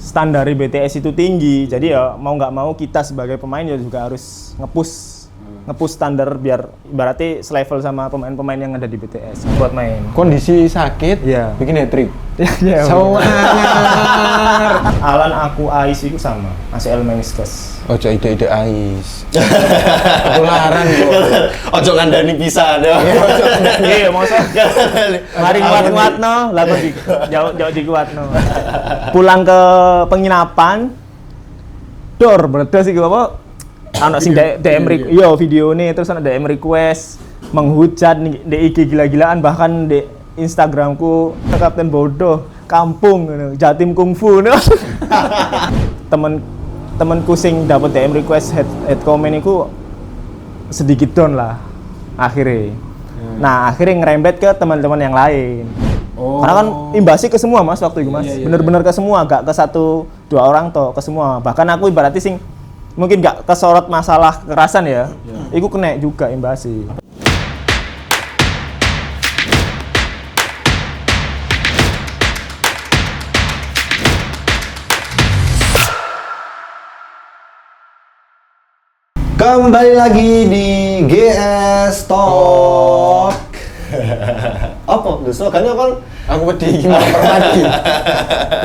standar BTS itu tinggi. Jadi ya mau nggak mau kita sebagai pemain ya juga harus nge-push standar biar ibaratnya selevel sama pemain-pemain yang ada di BTS buat main. Kondisi sakit, Iya. bikin hat-trick. Iya. Sangar. Alan aku Ais itu sama, ACL meniscus. Ojo ide-ide ais. Ketularan kok. Ojo ngandani bisa deh. Iya, masa mari kuat-kuatno, lah kok jauh dikuatno. Pulang ke penginapan, dor meledos iki apa? Ana sing DM video nih, terus ana DM request menghujat di IG gila-gilaan, bahkan di Instagramku Kapten Bodoh kampung Jatim Kungfu temenku sing dapat DM request head comment iku sedikit down lah akhirnya. Nah akhirnya ngerembet ke teman-teman yang lain. Karena kan imbasi ke semua mas waktu itu mas, bener-bener ke semua, gak ke 1-2 orang toh, ke semua. Bahkan aku ibaratnya sing mungkin gak kesorot masalah kekerasan ya, iku kena juga imbasi. Kembali lagi di GS Talk. Apa? Slogannya apa? Aku wedi iki mati.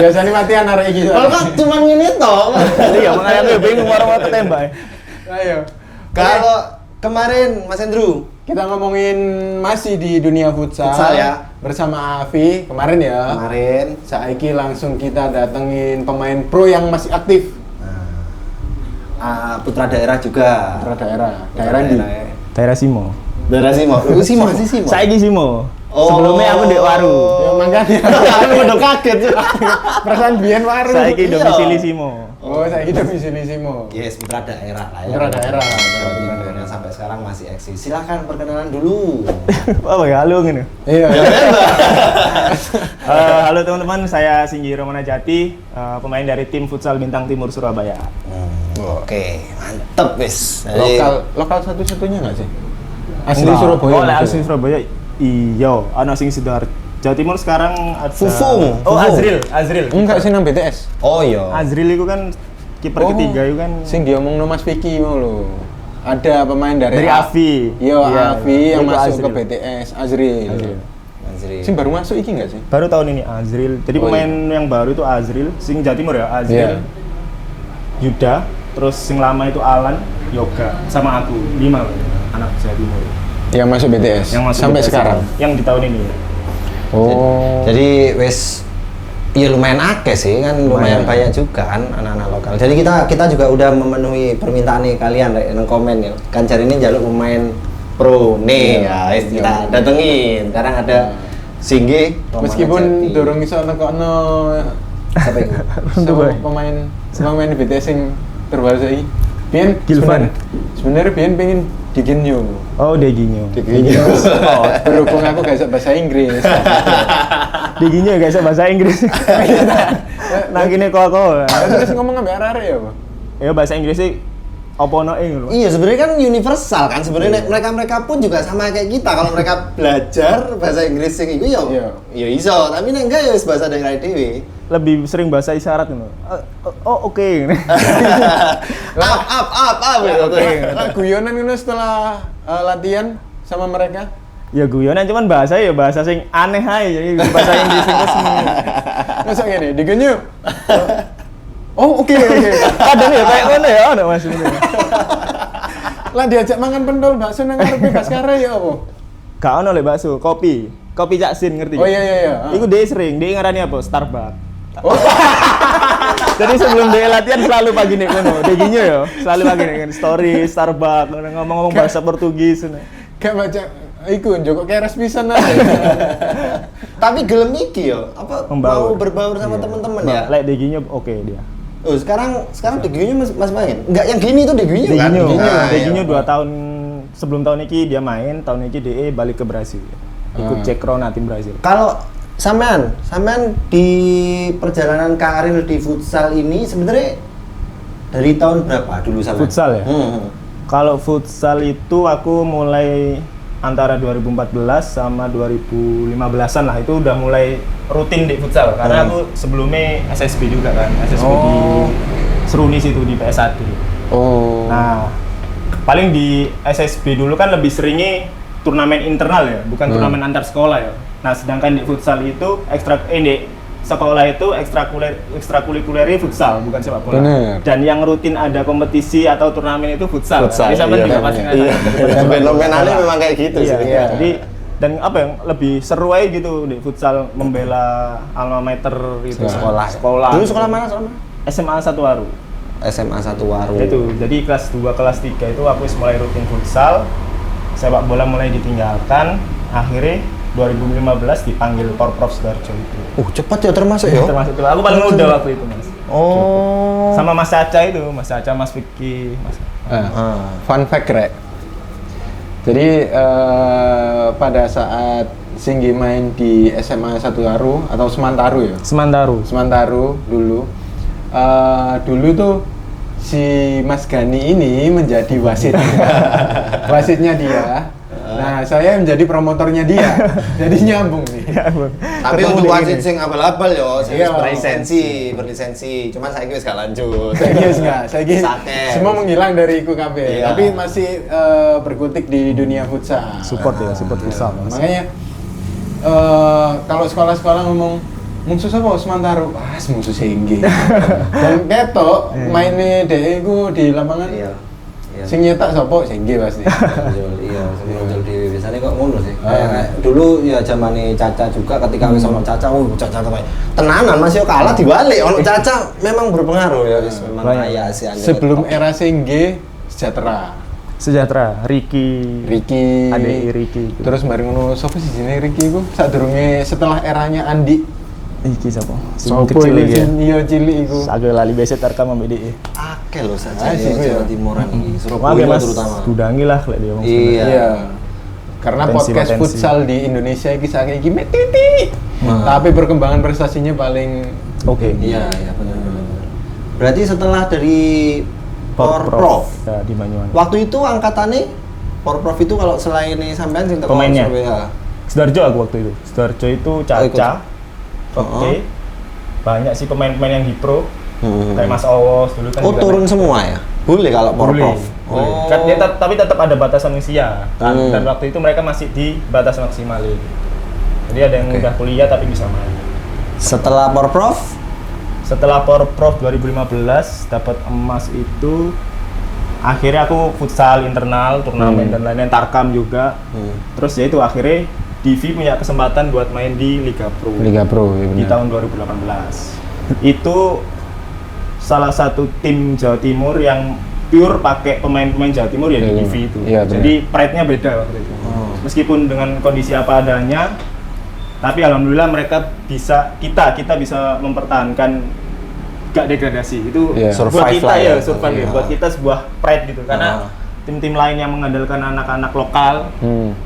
Biasanya matian arek iki. Kalau kan cuma ngene toh. Iya, makanya aku bingung orang-orang ketembak. Ayo. Kalau kemarin Mas Andrew Kita ngomongin masih di dunia futsal ya. Bersama Avi kemarin ya. Kemarin. Saiki langsung kita datengin pemain pro yang masih aktif. Putra daerah juga. Putra daerah. Daerah di. Daerah Simo. Daerah Simo. Simo masih Simo. Saiki Simo. Sebelumnya aku di Waru. Ya makanya. Aku udah kaget. Perasaan biyen Waru. Saiki domisili Simo. Oh, saiki domisili Simo. Yes, putra daerah lah ya. Putra daerah. Jawa Timur yang sampai sekarang masih eksis. Silakan perkenalan dulu. Apa ya halo gini. Iya. Halo teman-teman, saya Singgi Romana Jati, pemain dari tim futsal Bintang Timur Surabaya. Oke, mantep wis. Lokal satu-satunya nggak sih? Asli Enggak. Surabaya. Oh, asli Surabaya. Iya, ana sing Sidoarjo. Jawa Timur sekarang ada Fufung. Oh, Azril. Enggak sih nang BTS. Oh iya. Azril itu kan kiper ketiga itu kan Sing diomongno Mas Vicky mau lo. Ada pemain dari Avi. Iya, Avi yang Itu masuk Azril. ke BTS, Azril. Sing baru masuk iki enggak sih? Baru tahun ini Azril. Jadi pemain yang baru itu Azril, sing Jawa Timur ya, Azril. Yuda, terus sing lama itu Alan, Yoga, sama aku, 5 anak Jawa Timur. Yang masuk BTS. Yang masuk sampai BTS sekarang. Yang di tahun ini. Oh. Jadi wis ya lumayan akeh sih kan, lumayan banyak juga kan anak-anak lokal. Jadi kita juga udah memenuhi permintaan nih kalian nang komen ya. Kan cari ini jaluk pemain pro nih ya, wis kita datengin. Sekarang ada Singgi Romana Meskipun Jati. durung iso nekokno Siapa itu? pemain BTS sing terbaru saiki. Biyen Gilvan. Sebenarnya Biyen pengen Digenyo. Oh, Deginyo. Oh, berhubung aku gak bisa bahasa Inggris. Deginyo guys, bahasa Inggris. Nah, gini kok. Terus ngomong ambek arek ya, Pak? Ya bahasa Inggris sih opo ono ing lho. Iya sebenarnya kan universal kan, sebenarnya mereka pun juga sama kayak kita. Kalau mereka belajar bahasa Inggris sing iku ya iso, tapi nek enggak ya wis bahasa daerah dhewe. Lebih sering bahasa isyarat ngono. Oh, oke. Up. Guyonan ngono setelah latihan sama mereka. Ya guyonan cuman bahasa sing aneh aja, jadi bahasa Inggris sing resmi. Masa ngene, Digenyo. Oh, oke. Kadang ya kayak ngono ya, ono Mas. Lah diajak mangan pentol bakso nang ngarepe Baskara ya apa? Gak ono lek bakso, kopi Cak Sin ngerti? Oh iya. Iku dia ngarani apa? Starbucks. Oh. Jadi sebelum dia latihan selalu pagi nek ngono. Deginyo ya, selalu pagi nek story Starbucks, ngomong-ngomong bahasa Portugis ngono. Gak baca iku njoko keres pisan aja. Tapi gelem iki yo, apa mau berbaur sama teman-teman ya? Lek Deginyo oke dia. Oh, sekarang Deginyo Mas main. Enggak yang gini tuh Deginyo kan? Deginyo 2 tahun sebelum tahun ini dia main, tahun ini dia balik ke Brasil. Ikut Cekrona tim Brasil. Kalau sampean di perjalanan karir di futsal ini sebenarnya dari tahun berapa dulu sampean? Futsal ya? Kalau futsal itu aku mulai antara 2014 sama 2015-an lah itu udah mulai rutin di futsal karena aku sebelumnya SSB juga kan, SSB di Seruni situ di PS1. Oh. Nah, paling di SSB dulu kan lebih seringnya turnamen internal ya, bukan turnamen antar sekolah ya. Nah, sedangkan di futsal itu di sekolah itu ekstrakurikulernya futsal, bukan sepak bola. Bener. Dan yang rutin ada kompetisi atau turnamen itu futsal. Jadi sampai juga pasti Iya. Fenomenalnya memang kayak gitu iya, sih. iya. Jadi dan apa yang lebih seru aja gitu di futsal membela alma mater gitu sekolah. Dulu sekolah mana? SMA 1 Waru. SMA 1 Waru. Itu. Jadi kelas 2 kelas 3 itu aku mulai rutin futsal. Sepak bola mulai ditinggalkan. Akhirnya 2015 dipanggil Porprov Sidoarjo itu. Cepat ya termasuk ya. Termasuk itu. Aku paling muda waktu itu, Mas. Oh. Sama Mas Caca itu, Mas Caca, Mas Vicky, Mas. Fun fact, Rek. Jadi pada saat Singgi main di SMA 1 Waru atau Semantaru ya? Semantaru dulu. Dulu tuh si Mas Gani ini menjadi wasit. Wasitnya dia. Nah, saya menjadi promotornya dia. Jadi nyambung nih. Tapi untuk wasit sing abal-abal yo, sing Iya, berlisensi. Cuman saiki wis gak lanjut. Saya semua menghilang dari iku kabeh. Iya. Tapi masih berkutik di dunia futsal. Support futsal. Makanya kalau sekolah-sekolah ngomong musuh apa Semantaru? Musuh Singgi. Dan ketok mainnya DE ku di lapangan. Iya. Sing nyetak sapa Singgi pasti. Iya, muncul di biasanya kok ngono sih. Kayak dulu ya zamane Caca juga ketika wis ono Caca, Caca kayak tenanan Mas yo kalah dibalik. Ono Caca memang berpengaruh ya wis memang kaya sih. Sebelum era Singgi Sejahtera, Ricky, Ade Ricky. Terus bareng ngono sapa sih jenenge Ricky iku? Sadurunge setelah eranya Andi. Iki sapa? Sopo Kecil iki. Iya cilik iku. Agak lali biasa terkam ambek DE. Akeh lho saja Asik, Jawa ya. Timuran iki, Wah, Surabaya Mas, terutama. dudangi lah lek dia ngomong. Iya. Karena Potensi. podcast futsal di Indonesia iki saking iki titik. Tapi perkembangan prestasinya paling Oke. Iya, benar. Berarti setelah dari Porprov, ya, di Banyuwangi. waktu itu angkatannya Porprov itu kalau selain ini sampean sing teko Pemainnya? Surabaya. Sidoarjo aku waktu itu. Sidoarjo itu Caca. Oke. Banyak sih pemain-pemain yang di pro. Kayak Mas Owos dulu kan. Oh, juga turun naik. semua ya? Boleh kalau Boleh. Porprov. Boleh. Kan dia tapi tetap ada batasan usia. Dan waktu itu mereka masih di batas maksimal. Jadi ada yang udah kuliah tapi bisa main. Setelah Porprov, Setelah Porprov 2015 dapat emas itu, akhirnya aku futsal internal, turnamen dan lain-lain, Tarkam juga. Terus ya itu akhirnya Divi punya kesempatan buat main di Liga Pro. ya Di tahun 2018. Itu salah satu tim Jawa Timur yang pure pakai pemain-pemain Jawa Timur ya di Divi itu. Iya, benar. Jadi pride-nya beda waktu itu. Meskipun dengan kondisi apa adanya, tapi alhamdulillah mereka kita bisa mempertahankan gak degradasi. Itu Iya. buat Survive kita lah ya. survive Iya. buat kita sebuah pride gitu. Karena tim-tim lain yang mengandalkan anak-anak lokal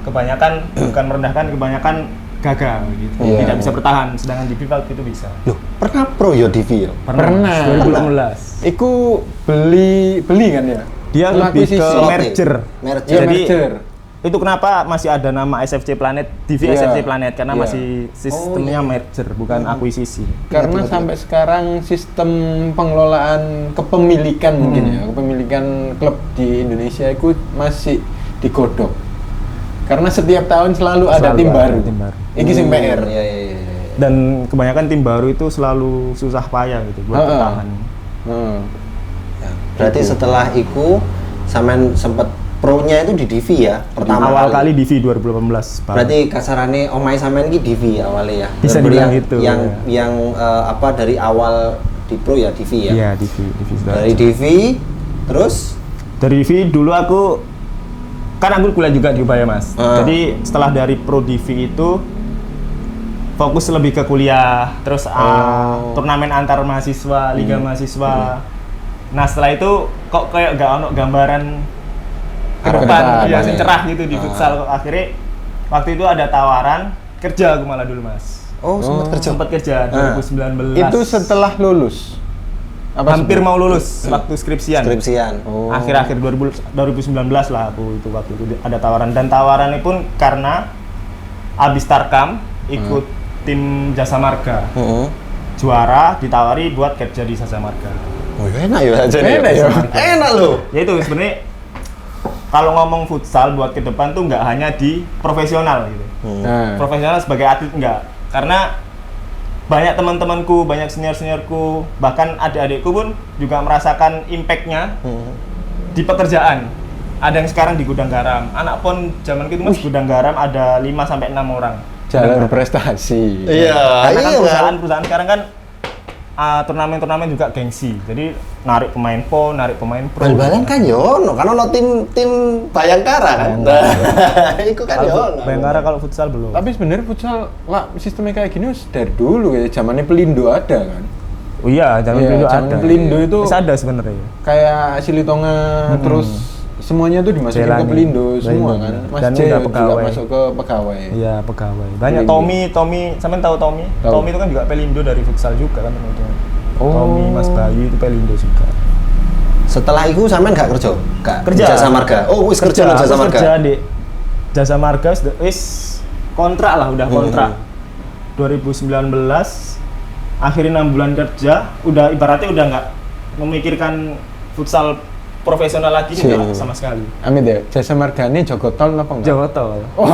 kebanyakan bukan merendahkan, kebanyakan gagal gitu. Iya. Tidak bisa bertahan, sedangkan di FIFA itu bisa. loh, pernah pro ya Divi ya? Pernah. 2016. Iku beli kan ya? Dia lebih ke Akuisisi. merger. Merger. Iya, Jadi merger. itu kenapa masih ada nama SFC Planet, Divi Iya. SFC Planet karena Iya. masih sistemnya merger bukan akuisisi. Karena sampai sekarang sistem pengelolaan kepemilikan mungkin ya, kepemilikan klub di Indonesia itu masih digodok. Karena setiap tahun selalu ada tim baru. Iki sing PR. Iya. Dan kebanyakan tim baru itu selalu susah payah gitu buat bertahan. Ya, berarti setelah itu sampean sempat pro-nya itu di Divi ya pertama Awal kali Divi 2018. Pak. Berarti kasarannya omai sampean ki Divi awalnya ya. Bisa Bener-bener dibilang yang, gitu, Yang apa dari awal di pro ya Divi ya. Iya, Divi Dari Divi terus Dari Divi dulu aku kan aku kuliah juga di Ubaya, Mas. Jadi setelah dari pro Divi itu fokus lebih ke kuliah, terus turnamen antar mahasiswa, liga mahasiswa. Nah, setelah itu kok kayak gak ono gambaran ke depan ya sing cerah gitu di futsal. Akhirnya waktu itu ada tawaran kerja aku malah dulu, Mas. sempat kerja. Sempat kerja 2019. Itu setelah lulus. hampir mau lulus waktu skripsian. Oh. Akhir-akhir 2019 lah aku itu waktu itu ada tawaran, dan tawarannya pun karena abis Tarkam ikut tim Jasa Marga. Juara ditawari buat kerja di Jasa Marga. Oh, enak ya aja nih. Enak loh. Ya itu sebenarnya kalau ngomong futsal buat ke depan tuh nggak hanya di profesional gitu. Profesional sebagai atlet enggak. Karena banyak teman-temanku, banyak senior-seniorku, bahkan adik-adikku pun juga merasakan impact-nya di pekerjaan. Ada yang sekarang di gudang garam. Anak pon zaman itu mas gudang garam ada 5 sampai 6 orang. Jalur prestasi. Iya, Karena kan perusahaan sekarang kan turnamen-turnamen juga gengsi. Jadi narik pemain PON, narik pemain pro. Bal-balan kan yo ono, kan ono tim Bayangkara kan. Iku kan yo ono. Bayangkara kalau futsal belum. Tapi sebenarnya futsal lah sistemnya kayak gini dari dulu ya. Zamannya Pelindo ada kan. Oh iya, Zaman Pelindo itu masih ada sebenarnya. Kayak Silitonga terus semuanya tuh dimasukin ke Pelindo semua kan. Mas Dan J udah juga pegawai. masuk ke pegawai. Iya, pegawai. Banyak Pelindo. Tommy, sampean tahu Tommy? Tahu. Tommy itu kan juga Pelindo dari futsal juga kan teman-teman. Oh. Tommy, Mas Bayu itu Pelindo juga. Setelah itu sampean gak kerja? Kerja. Jasa Marga. Oh, wis kerja nang Jasa Marga. Kerja di Jasa Marga wis kontrak lah, udah kontrak. 2019 akhirnya 6 bulan kerja, udah ibaratnya udah nggak memikirkan futsal profesional lagi enggak sama sekali. Amit ya, Jasa Marga ini Jogotol apa enggak? Jogotol. Oh,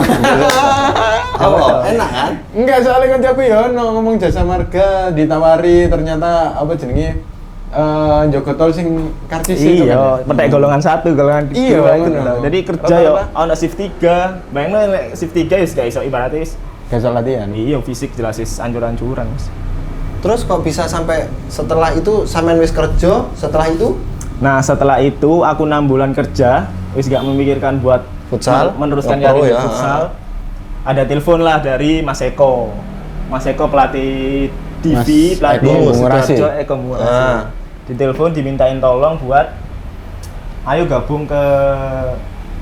enak kan? Enggak, soalnya kan aku ya ngomong Jasa Marga ditawari ternyata apa jenenge Jogotol sing karcis itu iya, kan. petek golongan 1, golongan 2 Iya, itu ngono. lho. Jadi kerja yo ana shift 3. Bayangno nek shift 3 wis gak iso ibaratnya wis Gak usah latihan. iya fisik jelas wis ancur-ancuran Mas. Terus kok bisa sampai setelah itu sampean wis kerja, setelah itu Nah, setelah itu aku 6 bulan kerja, wis gak memikirkan buat futsal, meneruskan pro karir ya. futsal. Ada telepon lah dari Mas Eko. Mas Eko pelatih TV, Mas pelatih Eko Murasi. Sidoarjo, Eko Murasi. Ditelepon dimintain tolong buat ayo gabung ke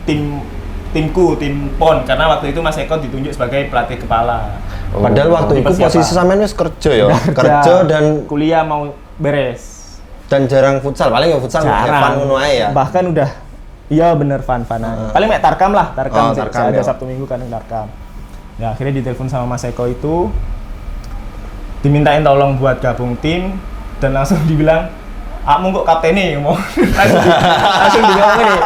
timku, tim PON, karena waktu itu Mas Eko ditunjuk sebagai pelatih kepala. Padahal waktu itu posisi sampean wis kerja ya. Kerja dan kuliah mau beres. Dan jarang futsal, paling ya futsal fun ngono ae ya. Bahkan udah iya bener fun aja. Paling mek Tarkam lah, Tarkam, Tarkam, ada ya. Sabtu Minggu kan Tarkam. Ya akhirnya ditelepon sama Mas Eko itu dimintain tolong buat gabung tim dan langsung dibilang kok kapteni ngomong. langsung dibilang ini.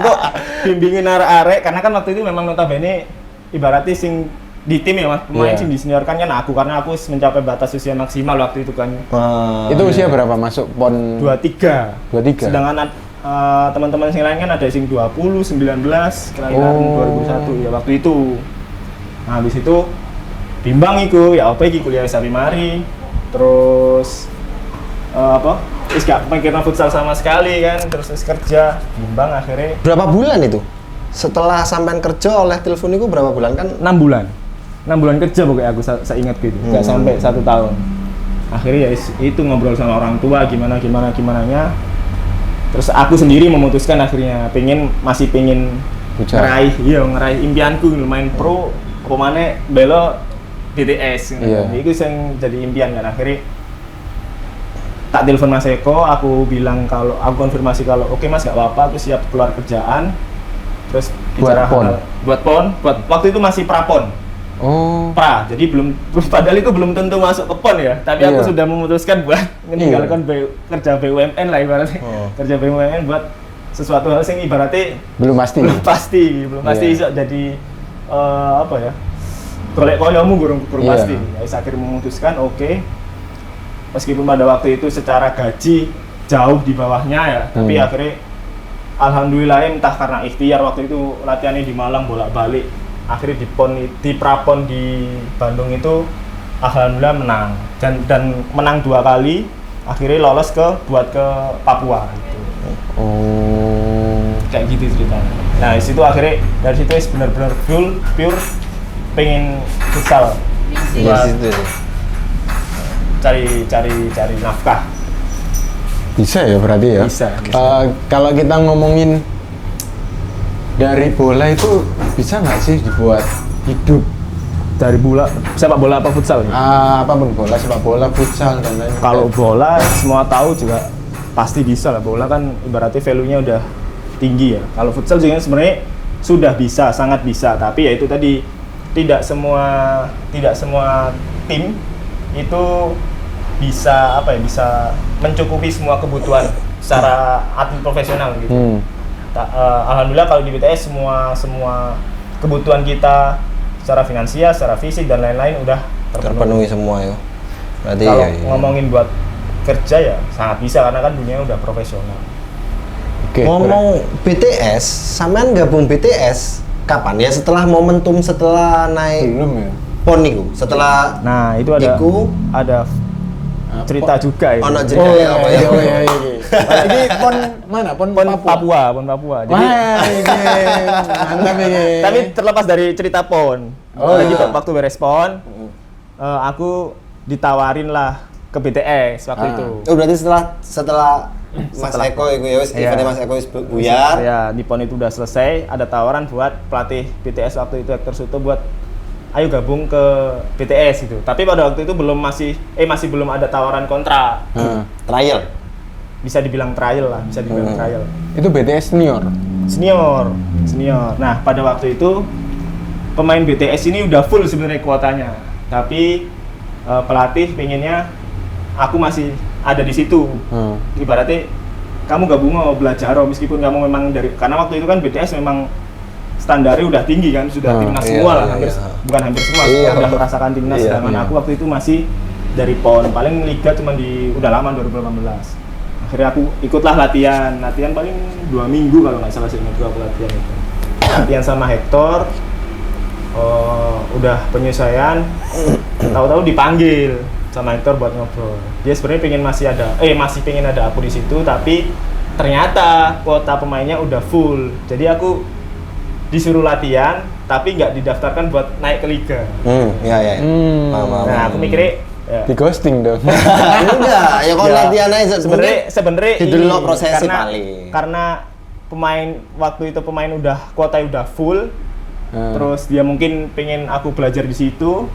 Kok bimbingin arek-arek karena kan waktu itu memang notabene ibaratnya sing di tim ya Mas, pemain sing diseniorkan kan aku karena aku mencapai batas usia maksimal waktu itu kan. Itu usia berapa masuk PON? 23. 23. Sedangkan teman-teman yang lain kan ada yang 20, 19, kelahiran 2001 ya waktu itu. Nah, habis itu bimbang iku ya apa iki kuliah sampai mari. Terus wis gak pikiran futsal sama sekali kan, terus wis kerja, bimbang akhirnya. Berapa bulan itu? Setelah sampean kerja oleh telepon itu berapa bulan kan? 6 bulan. 6 bulan kerja pokoknya aku saya ingat gitu. Gak sampai 1 tahun. Akhirnya ya itu ngobrol sama orang tua gimananya. Terus aku sendiri memutuskan akhirnya masih pengen ngeraih impianku main pro apa maneh belo BTS. Itu yang jadi impian kan akhirnya. Tak telepon Mas Eko, aku bilang kalau aku konfirmasi kalau oke Mas gak apa-apa, aku siap keluar kerjaan. Terus bicara buat PON, waktu itu masih prapon. Jadi padahal itu belum tentu masuk ke PON ya, tapi aku sudah memutuskan buat meninggalkan kerja BUMN lah ibaratnya. Kerja BUMN buat sesuatu hal yang ibaratnya belum pasti iso jadi golek koyomu gurung pasti. Ya akhirnya memutuskan oke. Meskipun pada waktu itu secara gaji jauh di bawahnya ya, tapi akhirnya alhamdulillah entah karena ikhtiar waktu itu latihannya di Malang bolak-balik. Akhirnya di prapon di Bandung itu alhamdulillah menang dan menang 2 kali, akhirnya lolos buat ke Papua gitu. Kayak gitu ceritanya. Nah di situ akhirnya dari situ benar-benar pure pengen futsal. Cari nafkah. Bisa ya berarti ya. Bisa. Kalau kita ngomongin dari bola itu bisa nggak sih dibuat hidup Dari bola, sepak bola apa futsal? Apapun bola, sepak bola, futsal dan lain-lain. Kalau bola semua tahu juga pasti bisa lah. Bola kan ibaratnya value-nya udah tinggi ya. Kalau futsal juga sebenarnya sudah bisa, sangat bisa. Tapi ya itu tadi tidak semua tim itu bisa bisa mencukupi semua kebutuhan secara atlet profesional gitu. Alhamdulillah kalau di BTS semua kebutuhan kita secara finansial, secara fisik dan lain-lain udah terpenuhi semua ya. Berarti kalau ya. ngomongin buat kerja ya sangat bisa karena kan dunia udah profesional. Oke, Ngomong BTS, sampean gabung BTS kapan? Ya setelah momentum setelah naik belum ya. PON niku. Setelah Nah, itu ada cerita juga ya. ono cerita apa ya? Ini pon mana? Pon Papua. Pon Papua. Jadi Wah, ini mantap ini. tapi terlepas dari cerita PON. Jadi waktu beres PON, aku ditawarin lah ke BTS waktu itu. Oh, berarti setelah Mas Eko itu ya, eventnya Mas Eko buyar. Ya, di PON itu udah selesai, ada tawaran buat pelatih BTS waktu itu Hector Suto buat ayo gabung ke BTS gitu. Tapi pada waktu itu masih belum ada tawaran kontrak. Trial. Bisa dibilang trial lah, bisa dibilang trial. Itu BTS senior. Nah, pada waktu itu pemain BTS ini udah full sebenarnya kuotanya. Tapi pelatih pengennya aku masih ada di situ. Ibaratnya kamu gabung mau belajar meskipun kamu memang karena waktu itu kan BTS memang standarnya udah tinggi kan, sudah timnas semua lah, bukan hampir semua, udah merasakan timnas. Sedangkan aku waktu itu masih dari PON, paling liga cuma udah lama 2018. Akhirnya aku ikutlah latihan paling 2 minggu kalau nggak salah, seingat aku latihan sama Hector. Udah penyesuaian, tahu-tahu dipanggil sama Hector buat ngobrol. Dia sebenarnya masih pengen ada aku di situ, tapi ternyata kuota pemainnya udah full. Jadi aku disuruh latihan, tapi nggak didaftarkan buat naik ke liga. Iya. Nah, aku mikirnya Di ghosting dong. Enggak, ya kalau latihan aja sebenarnya didelok prosesnya paling. Karena waktu itu pemain kuota udah full. Terus dia mungkin pengen aku belajar di situ.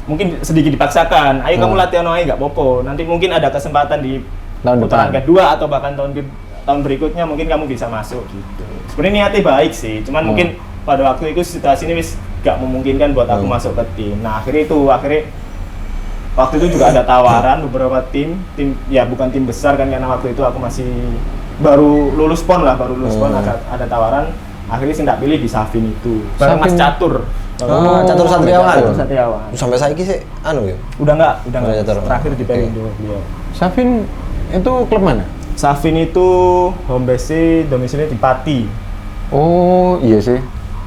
Mungkin sedikit dipaksakan, ayo kamu latihan aja nggak popo, nanti mungkin ada kesempatan di putaran kedua atau bahkan tahun berikutnya mungkin kamu bisa masuk gitu. Sebenarnya niatnya baik sih, cuman mungkin pada waktu itu situasi ini nggak memungkinkan buat aku masuk ke tim. Nah akhirnya waktu itu juga ada tawaran beberapa tim ya bukan tim besar kan, karena waktu itu aku masih baru lulus PON ada tawaran. Akhirnya sih nggak pilih di Safin itu, bareng Mas Catur. Catur Satriawan. Sampai saiki sih ya. Udah nggak. Terakhir di Pelindo beliau. Safin itu klub mana? Safin itu home base domisili di Pati. Oh, iya sih.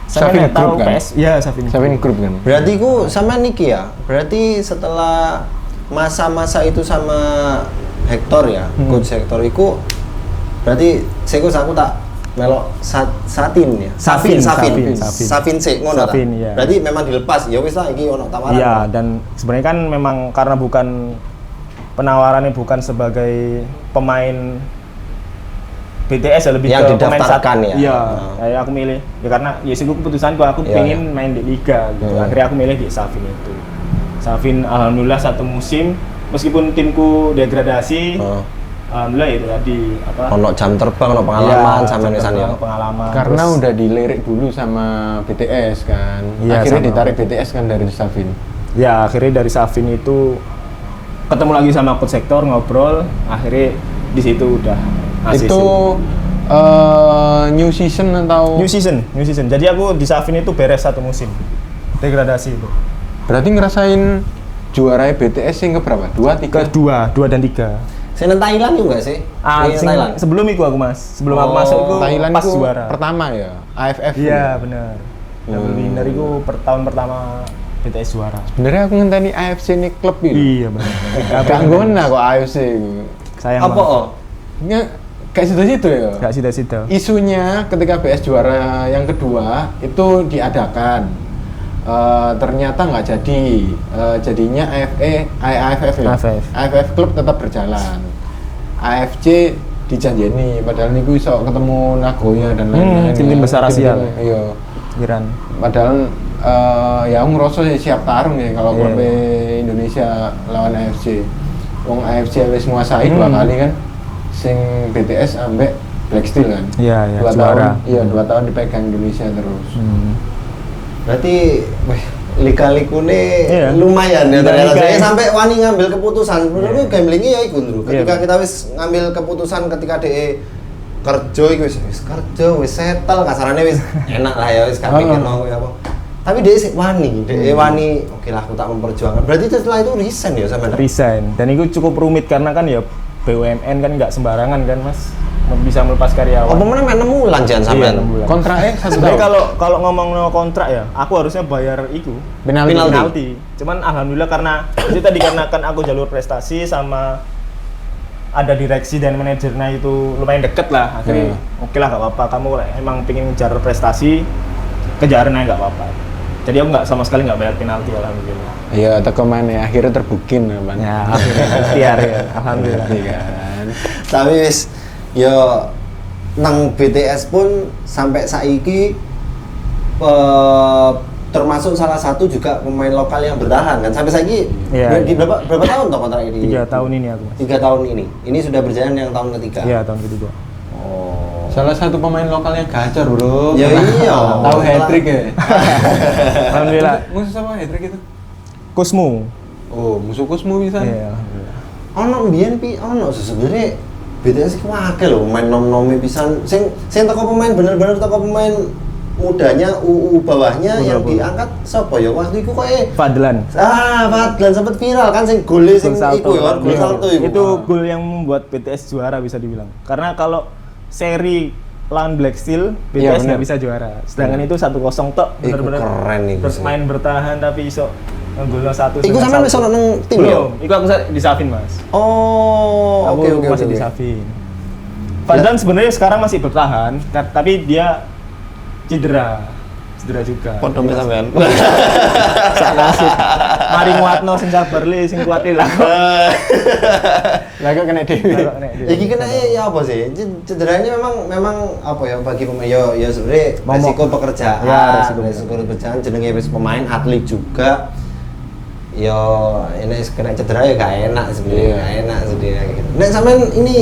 Safin Group kan? Iya, Safin Group kan. Berarti ku sama Niki ya. Berarti setelah masa-masa itu sama Hector ya, coach Hector itu berarti aku tak melok Safin sih ngono ta. Iya. Berarti memang dilepas ya wis lah iki ono tawaran. Iya, dan sebenarnya kan memang karena penawarannya bukan sebagai pemain BTS ya, lebih yang ke pemain didaftarkan ya. Iya, kayak aku milih ya karena ya sih keputusanku aku pengen main di liga gitu. Akhirnya aku milih di Safin itu. Safin alhamdulillah satu musim meskipun timku degradasi. Alhamdulillah itu tadi ono jam terbang, ono pengalaman sama nisan ya. Pengalaman. Karena terus, udah dilirik dulu sama BTS kan. Iya, akhirnya ditarik BTS kan dari Safin. Ya, akhirnya dari Safin itu ketemu lagi sama coach Hector ngobrol, akhirnya di situ udah ACC. Itu new season atau New season. Jadi aku di Safin itu beres satu musim. Degradasi itu. Berarti ngerasain juara BTS yang keberapa? 2, 3? Kedua, 2 dan 3. Saya Thailand juga sih. Thailand. Sebelum itu aku Mas. Sebelum aku masuk itu Thailand pas itu juara. Pertama ya, AFF. Iya, benar. Double winner itu tahun pertama BTS juara. Sebenarnya aku ngenteni AFC ini klub itu. Iya, benar. Gak nggona kok AFC. Sayang apa oh? Kayak situ-situ ya. Gak situ-situ. Isunya ketika BS juara yang kedua itu diadakan. Ternyata nggak jadi, jadinya AFF ya? AFF klub tetap berjalan, AFC dijanjeni padahal niku iso ketemu Nagoya dan lain-lain. Tim besar Asia. Iya. Iran. Padahal ya aku ngerasa sih siap tarung ya kalau Iya. klub Indonesia lawan AFC. Wong AFC wis nguasai 2 kali kan. Sing BTS ambek Black Steel kan. Iya, iya, 2 juara. tahun. Iya, 2 tahun dipegang Indonesia terus. Berarti lika-likune Iya. lumayan ya ternyata. Lika-lika Saya ya. sampai wani ngambil keputusan. Sebenarnya gamblingnya ya iku Ndru. Ketika Iya. kita wis ngambil keputusan ketika kerja iku wis kerja wis settle kasarane wis enak lah ya wis gak mikir mau apa. Tapi dia sih wani, wani oke lah aku tak memperjuangkan. Berarti setelah itu resign ya sama Resign. Dan itu cukup rumit karena kan ya BUMN kan nggak sembarangan kan Mas. Bisa melepas karyawan. apa mana main 6 bulan jangan Iya, sampean. 6 bulan. Kontraknya 1 Sebenarnya tahun. kalau ngomong no kontrak ya, aku harusnya bayar itu Penalti. Cuman alhamdulillah karena itu tadi karena kan aku jalur prestasi sama ada direksi dan manajernya itu lumayan deket lah. Akhirnya oke lah gak apa-apa. Kamu emang pengen ngejar prestasi, kejarin aja gak apa-apa. Jadi aku nggak sama sekali nggak bayar penalti alhamdulillah. Iya, teko mana akhirnya terbukin kan. Ya akhirnya ikhtiar ya, alhamdulillah. Iya kan. Tapi wis yo nang BTS pun sampai saiki termasuk salah satu juga pemain lokal yang bertahan kan sampai saiki. Iya, Di berapa tahun toh kontrak ini? 3 tahun ini aku Mas. 3 tahun ini. Ini sudah berjalan yang tahun ketiga. Iya tahun ketiga. Oh. Salah satu pemain lokal yang gacor, Bro. Ya iya. Tahu hat-trick ya? Alhamdulillah. Musuh sama hat-trick itu? Kusmu. Oh, musuh Kusmu bisa. Iya alhamdulillah. Ono mbiyen ono sebenarnya BTS ki akeh lho main nom-nomi pisan. Sing teko pemain bener-bener teko pemain mudanya bawahnya yang diangkat sapa ya waktu itu kok Fadlan. Fadlan sempat viral kan sing gol sing iku ya gol salto iku. Itu gol yang membuat BTS juara bisa dibilang. Karena kalau seri lawan Black Steel, Iya, BTS nggak bener. bisa juara. Sedangkan itu 1-0 tok, Iku bener-bener keren iku sih. main bertahan tapi iso nggolno 1. Iku sampean wis ono nang tim ya? Belum, iku aku di Safin, Mas. Oh, Aku oke. masih di Safin. Fadlan sebenarnya sekarang masih bertahan, tapi dia cedera juga. Podom sampean. Sak nasib. Mari nguatno sing sabar le sing kuat lah. Lah kok kena dewe. Iki kena ya apa sih? Cederanya memang apa ya bagi pemain ya sebenarnya Momok. resiko pekerjaan. Ya, resiko pekerjaan jenenge wis pemain atlet juga. Ya ini kena cedera ya gak enak sebenarnya, Iya. gak enak sebenarnya gitu. Nek sampean ini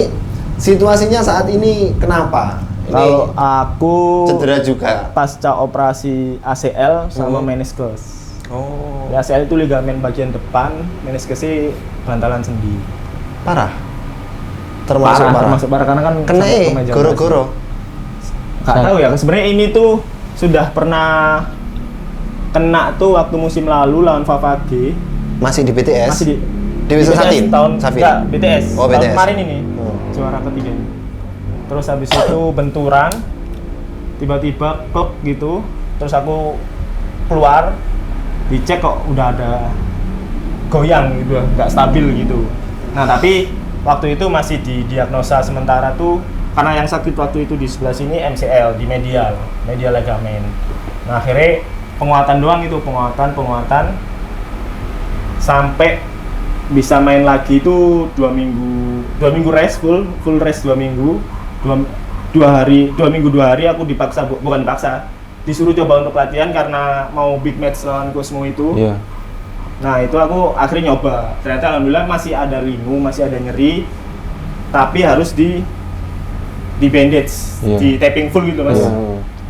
situasinya saat ini kenapa? Ini Kalau aku cedera juga. pasca operasi ACL sama meniscus. Oh, Ya, ACL itu ligamen bagian depan, meniscus sih bantalan sendi. parah. Termasuk parah karena kan Kena sampai ke meja goro-goro. Nggak tahu ya, sebenarnya ini tuh sudah pernah kena tuh waktu musim lalu lawan Favage. Masih di BTS. Masih di Wisma BTS Satin? tahun Safin? enggak, BTS. Oh, Tahun BTS. kemarin ini. Oh. Juara ketiga ini. Terus habis itu benturan tiba-tiba kok gitu. Terus aku keluar dicek kok udah ada goyang gitu, nggak stabil gitu. Nah, tapi waktu itu masih didiagnosa sementara tuh karena yang sakit waktu itu di sebelah sini MCL di medial ligamen. Nah, akhirnya penguatan doang itu, penguatan sampai bisa main lagi itu 2 minggu rest full rest 2 minggu. 2 minggu 2 hari aku bukan dipaksa, disuruh coba untuk latihan karena mau big match lawan Kusmu itu. Iya. Nah, itu aku akhirnya nyoba. Ternyata alhamdulillah masih ada lingu, masih ada nyeri, tapi harus di bandage, Iya. di taping full gitu Mas. Iya.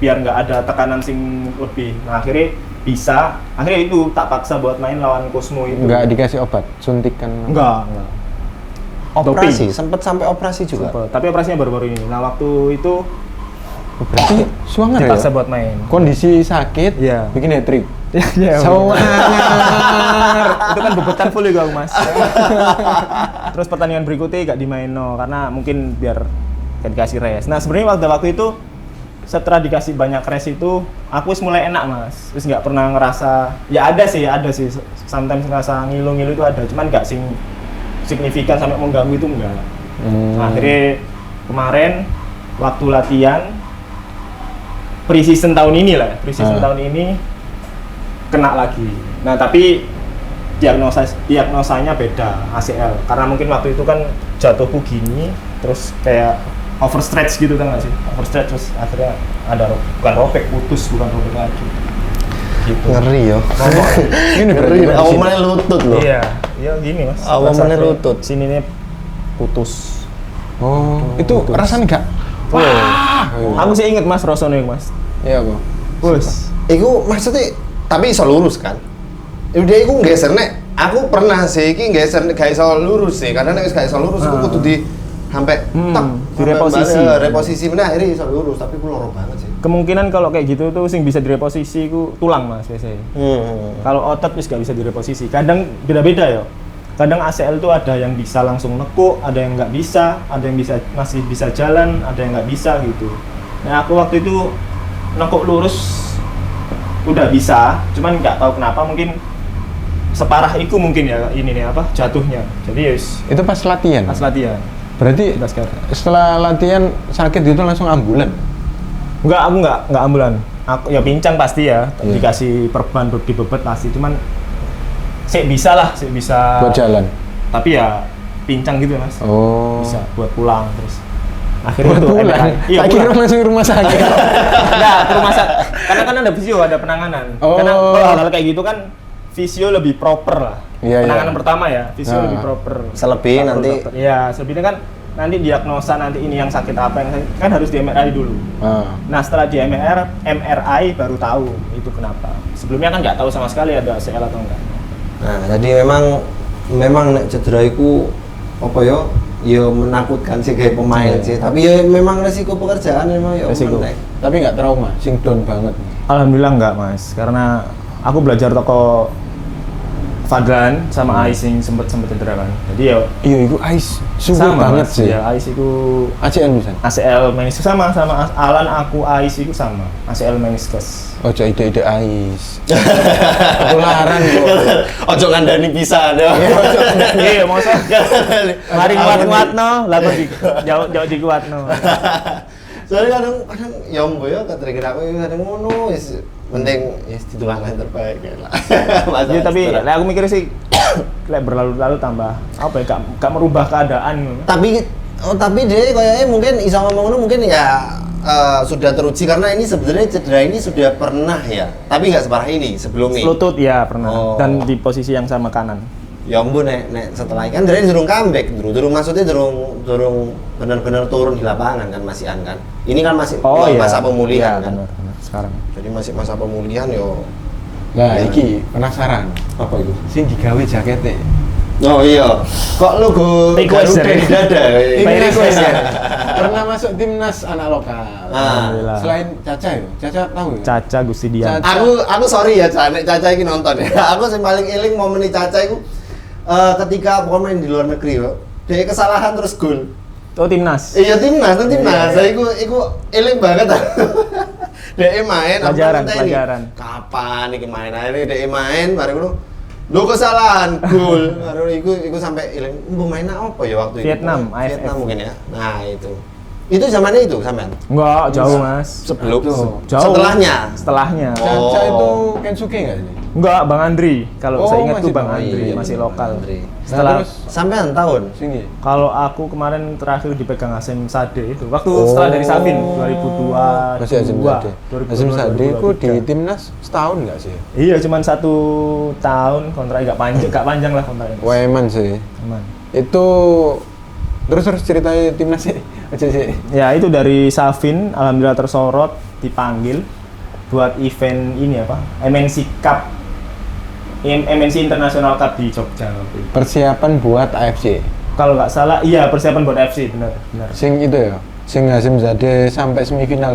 Biar nggak ada tekanan sing lebih. Nah, akhirnya bisa. Akhirnya itu tak paksa buat main lawan Kusmu itu. Enggak dikasih obat, suntikan. Enggak. Operasi, sempat sampai operasi juga. Sempet. Tapi operasinya baru-baru ini. Nah, waktu itu Berarti suangar ya? dipaksa buat main. Kondisi sakit, Iya. bikin hat-trick. Ya, Suangar. itu kan bebetan full juga Mas. Terus pertandingan berikutnya gak dimain karena mungkin biar gak dikasih rest. Nah, sebenarnya waktu itu setelah dikasih banyak rest itu aku mulai enak Mas. Terus nggak pernah ngerasa, ya ada sih sometimes ngerasa ngilu-ngilu itu ada, cuman nggak signifikan sampai mengganggu itu enggak. Nah, akhirnya kemarin waktu latihan pre-season tahun ini tahun ini kena lagi. Nah, tapi diagnosanya beda ACL karena mungkin waktu itu kan jatuhku gini terus kayak overstretch gitu kan nggak sih? Overstretch terus akhirnya ada bukan robek lagi. Gitu. Ngeri yo. Ini Ngeri. berarti Awalnya lutut loh. Iya gini mas. Awalnya lutut. Sini nih putus. Oh, itu Putus. rasanya enggak? Aku sih inget mas rasanya mas. Iya, Bu. Bus. Iku maksudnya tapi iso lurus kan? Udah iku geser nek. Aku pernah sih iki geser gak iso lurus sih. Karena nek wis gak iso lurus iku kudu di sampai direposisi. Reposisi meneh akhirnya iso lurus tapi ku loro banget sih. Kemungkinan kalau kayak gitu tuh sing bisa direposisi ku tulang mas biasanya. Kalau otot wis gak bisa direposisi. Kadang beda-beda ya. Kadang ACL tuh ada yang bisa langsung nekuk, ada yang nggak bisa, ada yang masih bisa jalan, ada yang nggak bisa gitu. Nah aku waktu itu nekuk lurus udah bisa, cuman nggak tahu kenapa mungkin separah itu mungkin ya ini nih apa jatuhnya. Jadi yes, Itu pas latihan. pas latihan. Berarti Jelas kan? setelah latihan sakit itu langsung ambulan. Enggak, aku nggak ambulan. Aku ya pincang pasti ya, dikasih perban dibebet pasti, cuman sih bisa Buat jalan. tapi ya pincang gitu mas. Oh. Bisa buat pulang terus akhirnya Buat itu pulang. MRI. Iya Tak kira pulang. langsung ke rumah sakit. Enggak ke rumah sakit karena kan ada visio, ada penanganan. Oh. Karena kalau hal-hal kayak gitu kan visio lebih proper lah. Iya, Penanganan iya. pertama ya visio Nah. lebih proper. Selebih Perlu nanti- dokter. Iya selebihnya kan nanti diagnosa nanti ini yang sakit apa yang sakit, kan harus di MRI dulu. Ah. Nah setelah di MRI baru tahu itu kenapa. Sebelumnya kan nggak tahu sama sekali ada ACL atau enggak. Nah, jadi memang nek cedera iku apa ya? Ya menakutkan sih kayak pemain Iya. sih. Tapi ya memang resiko pekerjaan memang ya Resiko. menek. Tapi nggak trauma, sing down banget. Alhamdulillah enggak mas, karena aku belajar toko Fadlan sama Ais yang sempet cedera kan. Jadi ya Iya, itu ice suhu banget mas. sih. Ya Ais itu ACL bisa. ACL meniskus sama Alan aku Ais itu sama ACL meniskus. Ojo ide-ide ice. Ketularan kok. Ojo ngandani bisa ada. Iya masa mari nguat-nguatno lah kok jauh dikuatno. Soalnya kadang ya mbok ya ketrigger aku kadang ngono wis penting wis ditulang yang terbaik ya lah. Iya tapi lek aku mikir sih lek berlalu-lalu tambah apa ya gak merubah keadaan. Tapi dia kayaknya mungkin iso ngomong ngono mungkin ya sudah teruji karena ini sebenarnya cedera ini sudah pernah ya. Tapi nggak separah ini sebelumnya. Lutut ya pernah Oh. dan di posisi yang sama kanan. Ya ampun nek setelah kan dari durung comeback, durung maksudnya durung benar-benar turun di lapangan kan masih kan. Ini kan masih masa pemulihan Iya, kan. benar sekarang. Jadi masih masa pemulihan yo. Nah, Iya. iki penasaran. Apa itu? Sing digawe jakete. Oh iya. Kok logo Request Garuda ya? di dada? By request ya? Pernah masuk timnas anak lokal. Alhamdulillah. Selain Caca ya? Caca tahu ya? Caca Gusti Dian. Caca. Aku sorry ya nek Caca iki nonton ya. Aku sing paling eling momen Caca iku ketika pemain di luar negeri yo. Dia kesalahan terus gol. Oh timnas. Iya timnas. Saya iku eling banget. Dia main aku Pelajaran, ngenteni. pelajaran. Kapan iki main akhirnya dia main bareng ngono. Lo kesalahan gol. Baru iku sampai eling mbok main apa ya waktu itu? Vietnam, AFF. Vietnam mungkin ya. Nah, itu. Itu zamannya itu sampean. Enggak, jauh Mas. Sebelum Jauh. Jauh. Setelahnya. Caca Oh. itu Kensuke nggak sih? Enggak, Bang Andri. Kalau Oh, saya ingat tuh masih Bang Bang Andri, Andri. masih lokal. Andri. Setelah Nah, terus Sampean tahun. sini. kalau aku kemarin terakhir dipegang Hasim Sade itu. Waktu Oh. setelah dari Sabin 2002. Masih Azim Sade. Azim Sade itu di timnas setahun nggak sih? Iya, cuman 1 tahun kontrak enggak panjang lah kontraknya. Weman sih. Aman. Itu terus ceritain timnas sih. Aja sih. Ya itu dari Savin, alhamdulillah tersorot, dipanggil buat event ini apa? MNC Cup. MNC International Cup di Jogja waktu itu. Persiapan buat AFC. Kalau nggak salah, iya persiapan buat FC, benar. Sing itu ya. Sing Hasim Zade sampai semifinal.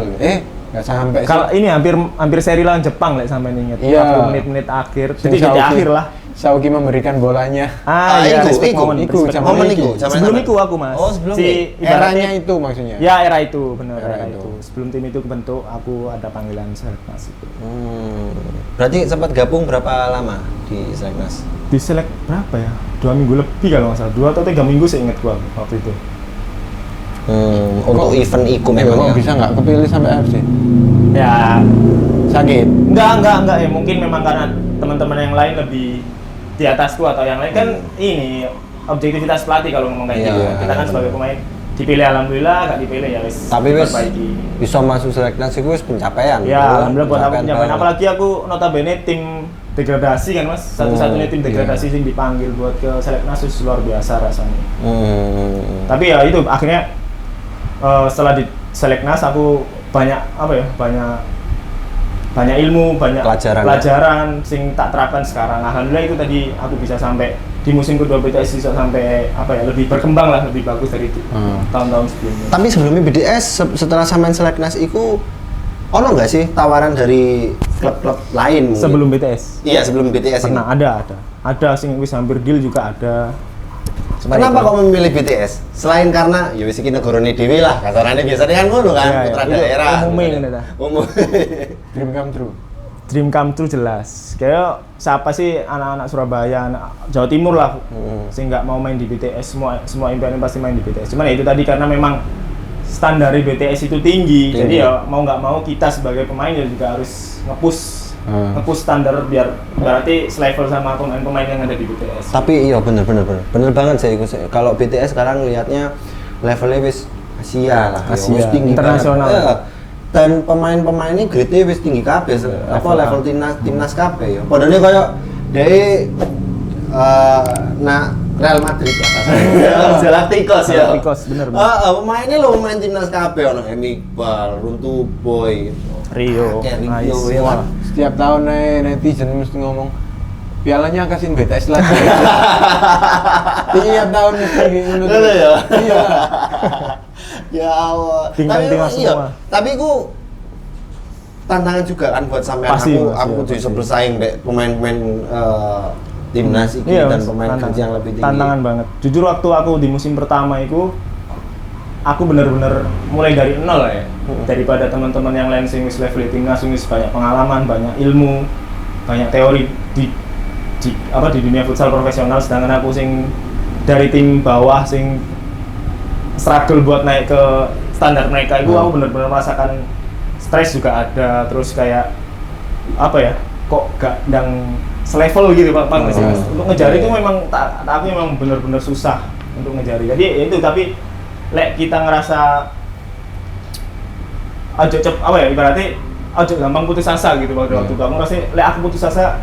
Nggak sampai sih. Kalau ini hampir seri lawan Jepang lah sampai ingat. Iya. 40 menit akhir. Sing Jadi di Sauki- akhir lah. Sauki memberikan bolanya. Iya, iku, respect iku, moment, iku, respect zaman moment. iku, zaman Sebelum apa? itu aku Mas. Oh, sebelum Eranya itu maksudnya. Ya era itu, benar Era era itu. itu. Sebelum tim itu kebentuk, aku ada panggilan Seleknas itu. Berarti sempat gabung berapa lama di Seleknas? Di selek berapa ya? 2 minggu lebih kalau nggak salah. 2 atau 3 minggu saya ingat gua waktu itu. Untuk event iku memang kok ya. bisa nggak kepilih sampai AFC? Ya, Sakit. enggak ya. Mungkin memang karena teman-teman yang lain lebih di atasku atau yang lain kan ini objektivitas pelatih kalau ngomong kayak Iya, gitu. Kita kan benar. sebagai pemain dipilih alhamdulillah, gak dipilih ya wis. Tapi wis diperbaiki. bisa masuk seleknas itu wis pencapaian. Ya, alhamdulillah buat aku pencapaian. banget. Apalagi aku notabene tim degradasi kan Mas. Satu-satunya tim degradasi yang dipanggil buat ke seleknas itu luar biasa rasanya. Tapi ya itu akhirnya setelah di seleknas aku banyak ilmu, banyak pelajaran sing tak terapkan sekarang. Alhamdulillah itu tadi aku bisa sampai di musim kedua BTS bisa sampai lebih berkembang lah, lebih bagus dari tahun-tahun sebelumnya. Tapi sebelumnya BTS setelah sampean seleknas itu ono nggak sih tawaran dari klub-klub lain mungkin? Sebelum BTS? Iya, sebelum BTS pernah ini. ada sing wis hampir deal juga ada. Kenapa kok memilih BTS? Selain karena ya wis iki negarane dhewe lah, kasarannya biasanya kan ngono kan, Ya, putra itu daerah. umumnya ngono ta. Umum. Dream come true. Dream come true jelas. Kayak siapa sih anak-anak Surabaya, anak Jawa Timur lah, sih nggak mau main di BTS, semua impiannya pasti main di BTS. Cuman ya itu tadi karena memang standar BTS itu tinggi, jadi ya mau nggak mau kita sebagai pemain ya juga harus nge-push standar biar berarti selevel sama pemain-pemain yang ada di BTS. Tapi iya bener banget sih. Kalau BTS sekarang lihatnya levelnya wis Asia lah, Asia, wis tinggi internasional. Dan pemain-pemainnya grade nya wis tinggi kabeh, level timnas kabeh ya. Padahal kayak dari Real Madrid lah kasarnya. Galacticos ya. Galacticos bener. Pemainnya lo main timnas kabeh ono Iqbal, Runtu Boy, Rio, Rio semua. ya. Setiap tahun netizen mesti ngomong pialanya kasihin BTS lagi. Tiap tahun mesti gitu. Ya. Iya. Ya Allah. Tinggal semua. Tapi ku tantangan juga kan buat sampean. Pasti, aku bisa bersaing deh pemain-pemain timnas iki dan pemain kerja yang lebih tinggi. Tantangan banget. Jujur waktu aku di musim pertama itu aku bener-bener mulai dari nol ya. Daripada teman-teman yang lain sing wis level timnas, wis banyak pengalaman, banyak ilmu, banyak teori di dunia futsal profesional, sedangkan aku sing dari tim bawah sing struggle buat naik ke standar mereka itu aku bener-bener merasakan stres juga ada, terus kayak kok gak ndang selevel gitu Pak nggak sih? Untuk ngejar itu memang aku memang bener-bener susah untuk ngejar. Jadi ya itu, tapi lek kita ngerasa ibaratnya gampang putus asa gitu waktu itu. Aku ngerasa lek aku putus asa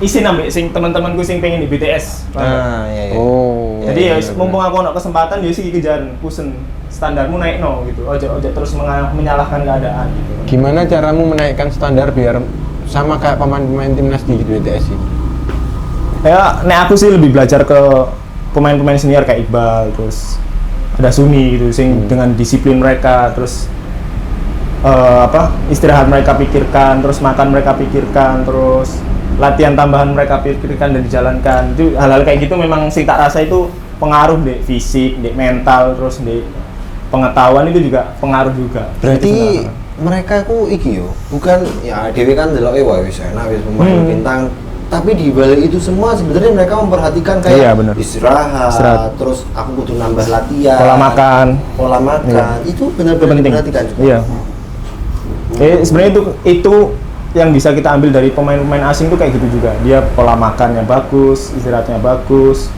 isin ambek sing teman-temanku sing pengen di BTS. Iya. Jadi ya mumpung aku ada kesempatan ya sih kejar pusen standarmu naik gitu. Ojo terus menyalahkan keadaan gitu. Gimana caramu menaikkan standar biar sama kayak pemain-pemain timnas di BTS ini? Ya, aku sih lebih belajar ke pemain-pemain senior kayak Iqbal, terus ada Suni gitu, sing dengan disiplin mereka, terus istirahat mereka pikirkan, terus makan mereka pikirkan, terus latihan tambahan mereka pikirkan dan dijalankan. Itu hal-hal kayak gitu memang sing tak rasa itu pengaruh deh fisik, deh mental, terus deh pengetahuan itu juga pengaruh juga. Berarti mereka ku iki yo, bukan ya dewe kan deloke wah wis enak wis pemain bintang, tapi di balik itu semua sebenarnya mereka memperhatikan kayak istirahat, terus aku butuh nambah latihan, pola makan, itu benar-benar diperhatikan juga. Iya. Sebenarnya itu yang bisa kita ambil dari pemain-pemain asing tuh kayak gitu juga. Dia pola makannya bagus, istirahatnya bagus,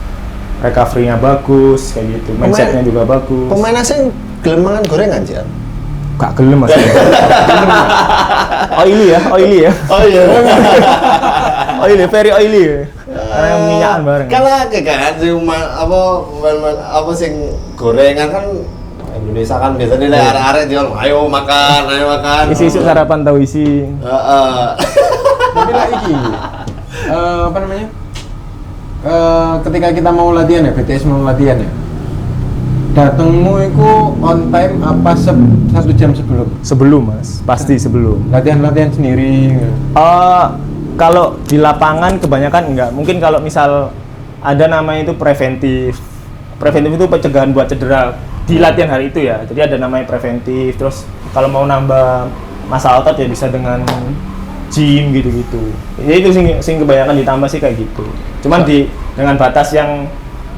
recovery-nya bagus, kayak gitu. Mindset-nya juga bagus. Pemain asing gelem mangan gorengan aja. Gak gelem Mas. Oily ya. Oh iya. Oily, very oily. Karena minyakan bareng. Kalau kan apa sing gorengan kan Indonesia kan biasanya lah arek-arek jual ayo makan. Isi-isi sarapan tahu isi. Tapi lah iki ketika kita mau latihan ya, BTS mau latihan ya, datangmu itu on time apa 1 jam sebelum? Sebelum Mas, pasti sebelum. Latihan sendiri? Kalau di lapangan kebanyakan enggak. Mungkin kalau misal ada namanya itu preventif. Preventif itu pencegahan buat cedera di latihan hari itu ya. Jadi ada namanya preventif. Terus kalau mau nambah massa otot ya bisa dengan gym gitu-gitu. Jadi itu sing kebanyakan ditambah sih kayak gitu. Cuman dengan batas yang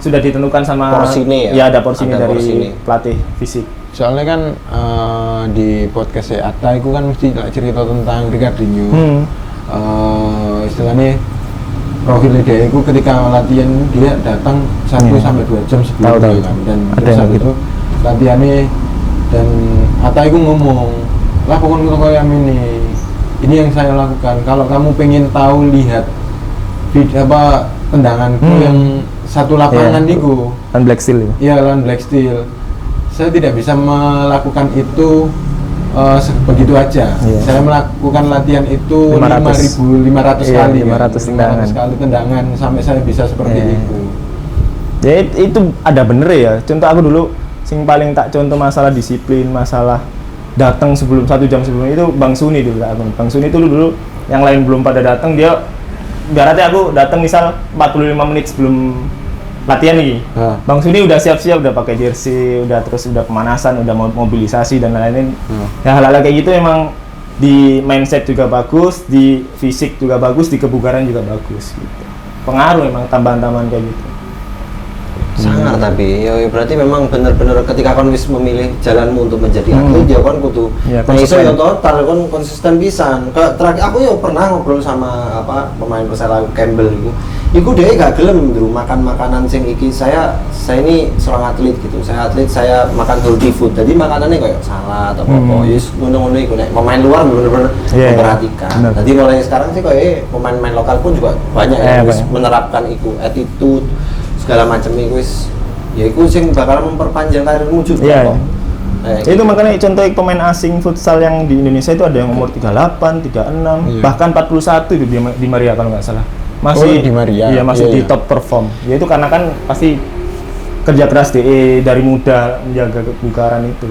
sudah ditentukan sama porsinya ya? Ya ada porsinya dari pelatih fisik. Soalnya kan di podcast Atta itu kan mesti cerita tentang Ricardinho. Istilahnya profilnya dia itu ketika latihan dia datang 1 Iya. sampai 2 jam sebelum Tahu. kan. Dan Ada terus yang habis gitu. itu latihannya dan Atta itu ngomong lah pokoknya kayak ini yang saya lakukan. Kalau kamu pengen tahu lihat apa tendanganku yang satu lapangan Iya. itu Kan Black Steel itu. iya lawan Black Steel saya tidak bisa melakukan itu begitu aja. Iya. Saya melakukan latihan itu 500. 5.500 Iya, kali 500 tendangan. 500 kali tendangan sampai saya bisa seperti Iya. itu. Ya itu ada bener ya. Contoh aku dulu sing paling tak contoh masalah disiplin, masalah datang sebelum 1 jam sebelum itu Bang Suni dulu tak akun. Bang Suni itu dulu yang lain belum pada datang dia berarti aku datang misal 45 menit sebelum latihan nih. Hah. Bang Suni udah siap-siap, udah pakai jersey, udah pemanasan, udah mobilisasi dan lain-lain. Ya hal-hal kayak gitu emang di mindset juga bagus, di fisik juga bagus, di kebugaran juga bagus gitu. Pengaruh emang tambahan-tambahan kayak gitu. Sangar tapi ya berarti memang benar-benar ketika kon wis memilih jalanmu untuk menjadi atlet ya kon kudu Ya, nah iso konsisten. ya total kon konsisten pisan. Kayak terakhir aku ya pernah ngobrol sama pemain Persela Campbell itu. Iku dia gak gelem dulu makan makanan sing iki saya ini seorang atlet gitu. Saya atlet saya makan healthy food. Jadi makanannya kayak salad atau apa. Yes ngono-ngono iku nek pemain luar bener-bener Iya, memperhatikan. bener. Jadi mulai sekarang sih kayak pemain-pemain lokal pun juga banyak yang wis banyak. menerapkan iku attitude segala macam itu wis ya itu sing bakal memperpanjang karirmu juga Iya. kok. Itu makanya contoh pemain asing futsal yang di Indonesia itu ada yang umur 38, 36, Iya. bahkan 41 itu di Maria kalau nggak salah. Masih Oh, Di Maria. Iya, masih Iya, di iya. top perform. Ya itu karena kan pasti kerja keras dari muda menjaga kebugaran itu.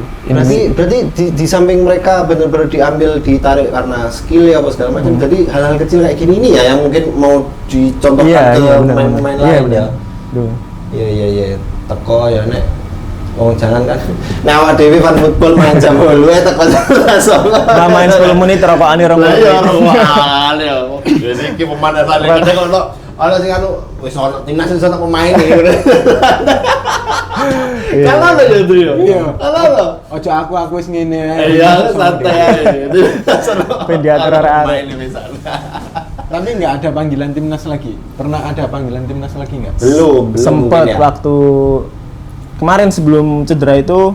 Berarti di samping mereka benar-benar diambil ditarik karena skill ya apa segala macam. Jadi hal-hal kecil kayak gini nih ya yang mungkin mau dicontohkan ke benar, pemain-pemain benar. Iya, lain ya. Duh. Iya. Teko ya nek. Oh jangan kan. Nah awak dhewe fan football main jam 8 teko langsung. Nah, main 10 menit rokokane 2 menit. rokokan ya. Wis iki pemanasan iki kok ono sing anu wis ono timnas wis ono pemain iki. Iya. Kalah lho ya itu ya. Iya. Kalah lho. Ojo aku wis ngene ae. Iya, santai aja. Ben diatur arek-arek. Main di misalnya. Tapi nggak ada panggilan timnas lagi. Pernah ada panggilan timnas lagi nggak? Belum Sempat mungkin ya. waktu kemarin sebelum cedera itu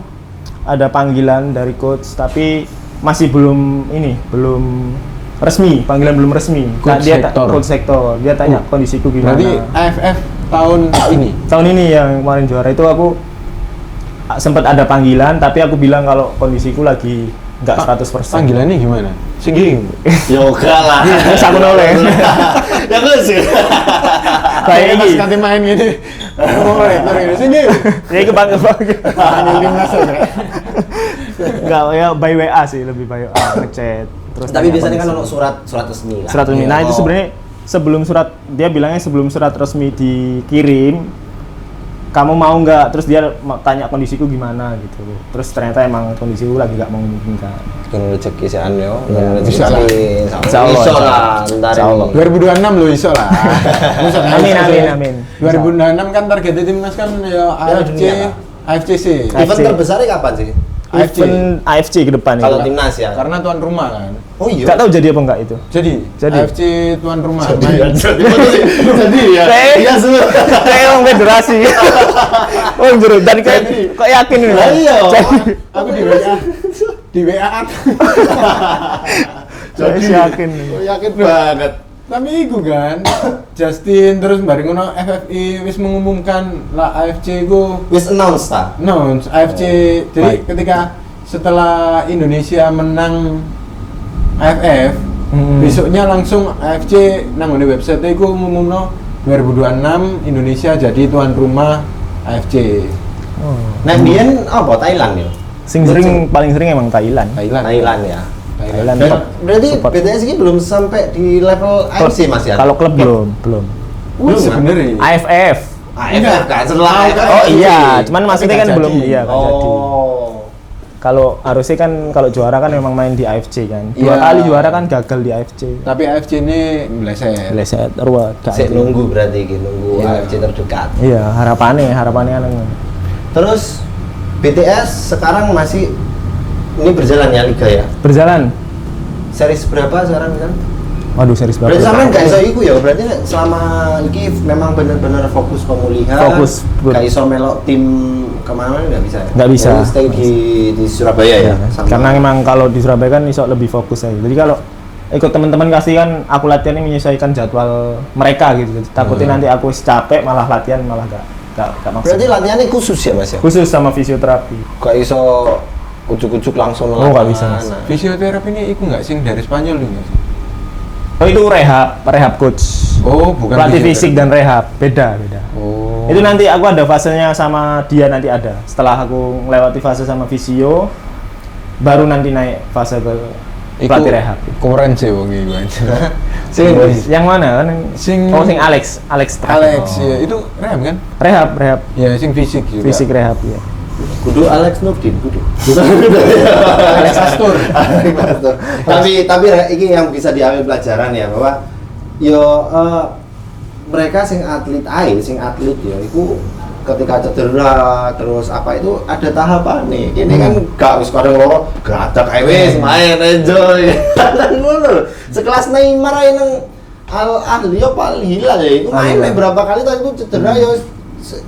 ada panggilan dari coach tapi masih belum resmi, panggilan belum resmi. Coach sektor. Coach sektor. Dia tanya kondisiku gimana. Berarti AFF tahun ini. Tahun ini yang kemarin juara itu aku sempat ada panggilan tapi aku bilang kalau kondisiku lagi nggak 100%. Panggilannya gimana? Singgi. Yoga lah. Terus aku noleh. Ya gue sih. Kayak pas ini. kate main gini. Oh, rektor ini sini. Ya itu bang. Panggil timnas aja. Enggak ya by WA sih, lebih by WA ngechat. Terus Tapi tanya biasanya kan kondisi. ono surat resmi kan. Surat resmi. Nah, itu Oh. sebenarnya sebelum surat dia bilangnya sebelum surat resmi dikirim kamu mau nggak? Terus dia tanya kondisiku gimana gitu. Terus ternyata emang kondisiku lagi nggak memungkinkan. Kan rezeki sih yo. Ya, bisa lah. Insya Allah, Iso insya lah, Allah. ntar Insya Allah. ini. 2026 loh iso lah. Masa nggak Amin, iso amin, sih? amin. 2026 kan targetnya timnas kan ya AFC, dunia, Pak. AFCC. Event AFC. terbesarnya kapan sih? AFC. Event AFC ke depan Kalau itu. timnas ya. Karena tuan rumah kan. Oh iya. Nggak tahu jadi apa enggak itu. Jadi Jadi. AFC tuan rumah. Jadi ya. Iya semua. Kayak orang federasi. Oh, jujur. Tadi kayak kok yakin ini. Lah iya. Jadi Aku di WA. Di WA. saya sih yakin. Yakin banget. Tapi iku kan Justin terus bareng ngono FFI wis mengumumkan lah AFC go Wis announce ta. announce AFC. Jadi ketika setelah Indonesia menang AFF, besoknya langsung AFC nang ngene website iku ngumumno 2026 Indonesia jadi tuan rumah AFC. Nah, biyen apa Thailand ya? Paling sering emang Thailand. Thailand ya. Thailand. Berarti Support. BTS ini belum sampai di level AFC Mas ya? Kalau klub belum. Belum Belum, sebenarnya. AFF. AFF kan setelah Oh, AFF. Oh iya, sih. cuman maksudnya nggak kan belum jadi. iya nggak jadi. Oh. Kalau harusnya kan kalau juara kan memang main di AFC kan. 2 Iya. kali juara kan gagal di AFC. Tapi AFC ini meleset. Leset ruwet. Saya nunggu berarti gitu, nunggu Iya. AFC terdekat. Iya, harapannya kan. Terus BTS sekarang masih ini berjalan ya liga ya? Berjalan. Series berapa sekarang kan? Waduh, serius banget. Berarti sampean gak iso iku ya, berarti selama iki memang bener-bener fokus pemulihan. Fokus, gak iso melok tim kemana nggak bisa. Nggak bisa. Jadi stay di Surabaya ya. Karena memang kalau di Surabaya kan iso lebih fokus aja. Jadi kalau ikut teman-teman kasih kan aku latihan ini menyesuaikan jadwal mereka gitu. Takutnya nanti aku capek malah latihan malah gak maksimal. Berarti latihannya khusus ya Mas ya? Khusus sama fisioterapi. Gak iso ujuk-ujuk langsung Oh, nggak bisa, Mas. Fisioterapi ini iku nggak sing dari Spanyol nggak sih? Oh itu rehab coach. Oh, bukan pelatih fisioterapi. fisik dan rehab, beda. Oh. Itu nanti aku ada fasenya sama dia nanti ada. Setelah aku melewati fase sama fisio, baru nanti naik fase ke pelatih rehab. Keren sih wong iku. Sing yang mana kan? Sing Alex. Alex ya, itu rehab kan? Rehab. Ya, sing fisik juga. Fisik rehab ya. Kudu Alex Nurdin, kudu. Alex Astur. tapi ini yang bisa diambil pelajaran ya bahwa mereka sing atlet ya itu ketika cedera terus apa itu ada tahapan nih. Ini kan gak wis kadang loro gadak ae wis main enjoy. Kan ngono. Sekelas Neymar ae nang Al Ahly paling Hilal ya itu main berapa kali tapi itu cedera ya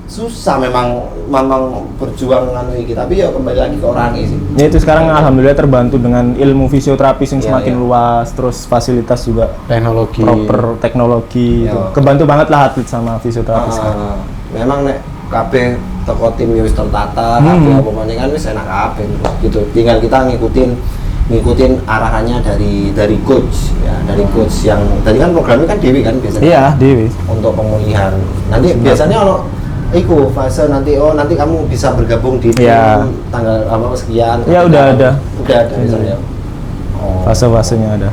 susah memang berjuang dengan iki tapi ya kembali lagi ke orangnya sih. Ya itu sekarang alhamdulillah terbantu dengan ilmu fisioterapi yang semakin luas, terus fasilitas juga teknologi proper teknologi itu. Kebantu banget lah atlet sama fisioterapi sekarang. Memang nek kabeh teko tim wis tertata, kabeh apa meneh kan wis enak kabeh gitu. Tinggal kita ngikutin arahannya dari coach ya, dari coach yang tadi kan programnya kan Dewi kan biasanya. Iya, Dewi. Untuk pemulihan. Nanti biasanya kalau fase nanti kamu bisa bergabung di tim tanggal sekian. Ya udah ada misalnya. Fase-fasenya ada.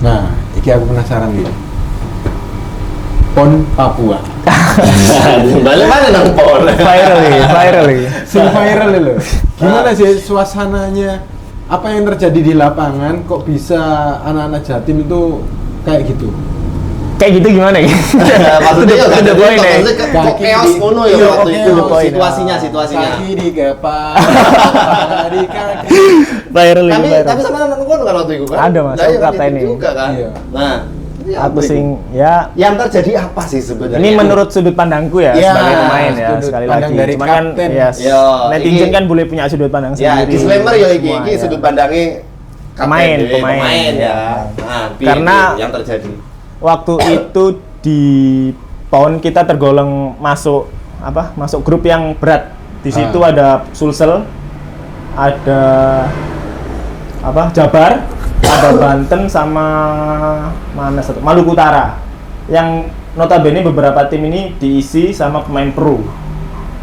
Nah, iki aku penasaran nih. PON Papua. Balik mana nang PON? Viral nih. Sing viral lho. Gimana sih suasananya? Apa yang terjadi di lapangan kok bisa anak-anak Jatim itu kayak gitu? Kayak gitu gimana ya? Maksudnya ya udah poin ya. Kok chaos ngono ya waktu itu situasinya. Kaki di kepala, di kaki. Viral. Tapi sama anak ngono kan waktu itu kan? Ada Mas, aku kata ini. Juga kan. Nah, aku sing ya yang terjadi apa sih sebenarnya? ini menurut sudut pandangku ya sebagai pemain ya sekali lagi cuman kan netizen kan boleh punya sudut pandang sendiri ya disclaimer ya iki sudut pandangnya pemain ya. Nah, karena yang terjadi waktu itu di PON kita tergolong masuk grup yang berat. Di situ ada Sulsel, ada Jabar, ada Banten sama Maluku Utara. Yang notabene beberapa tim ini diisi sama pemain pro.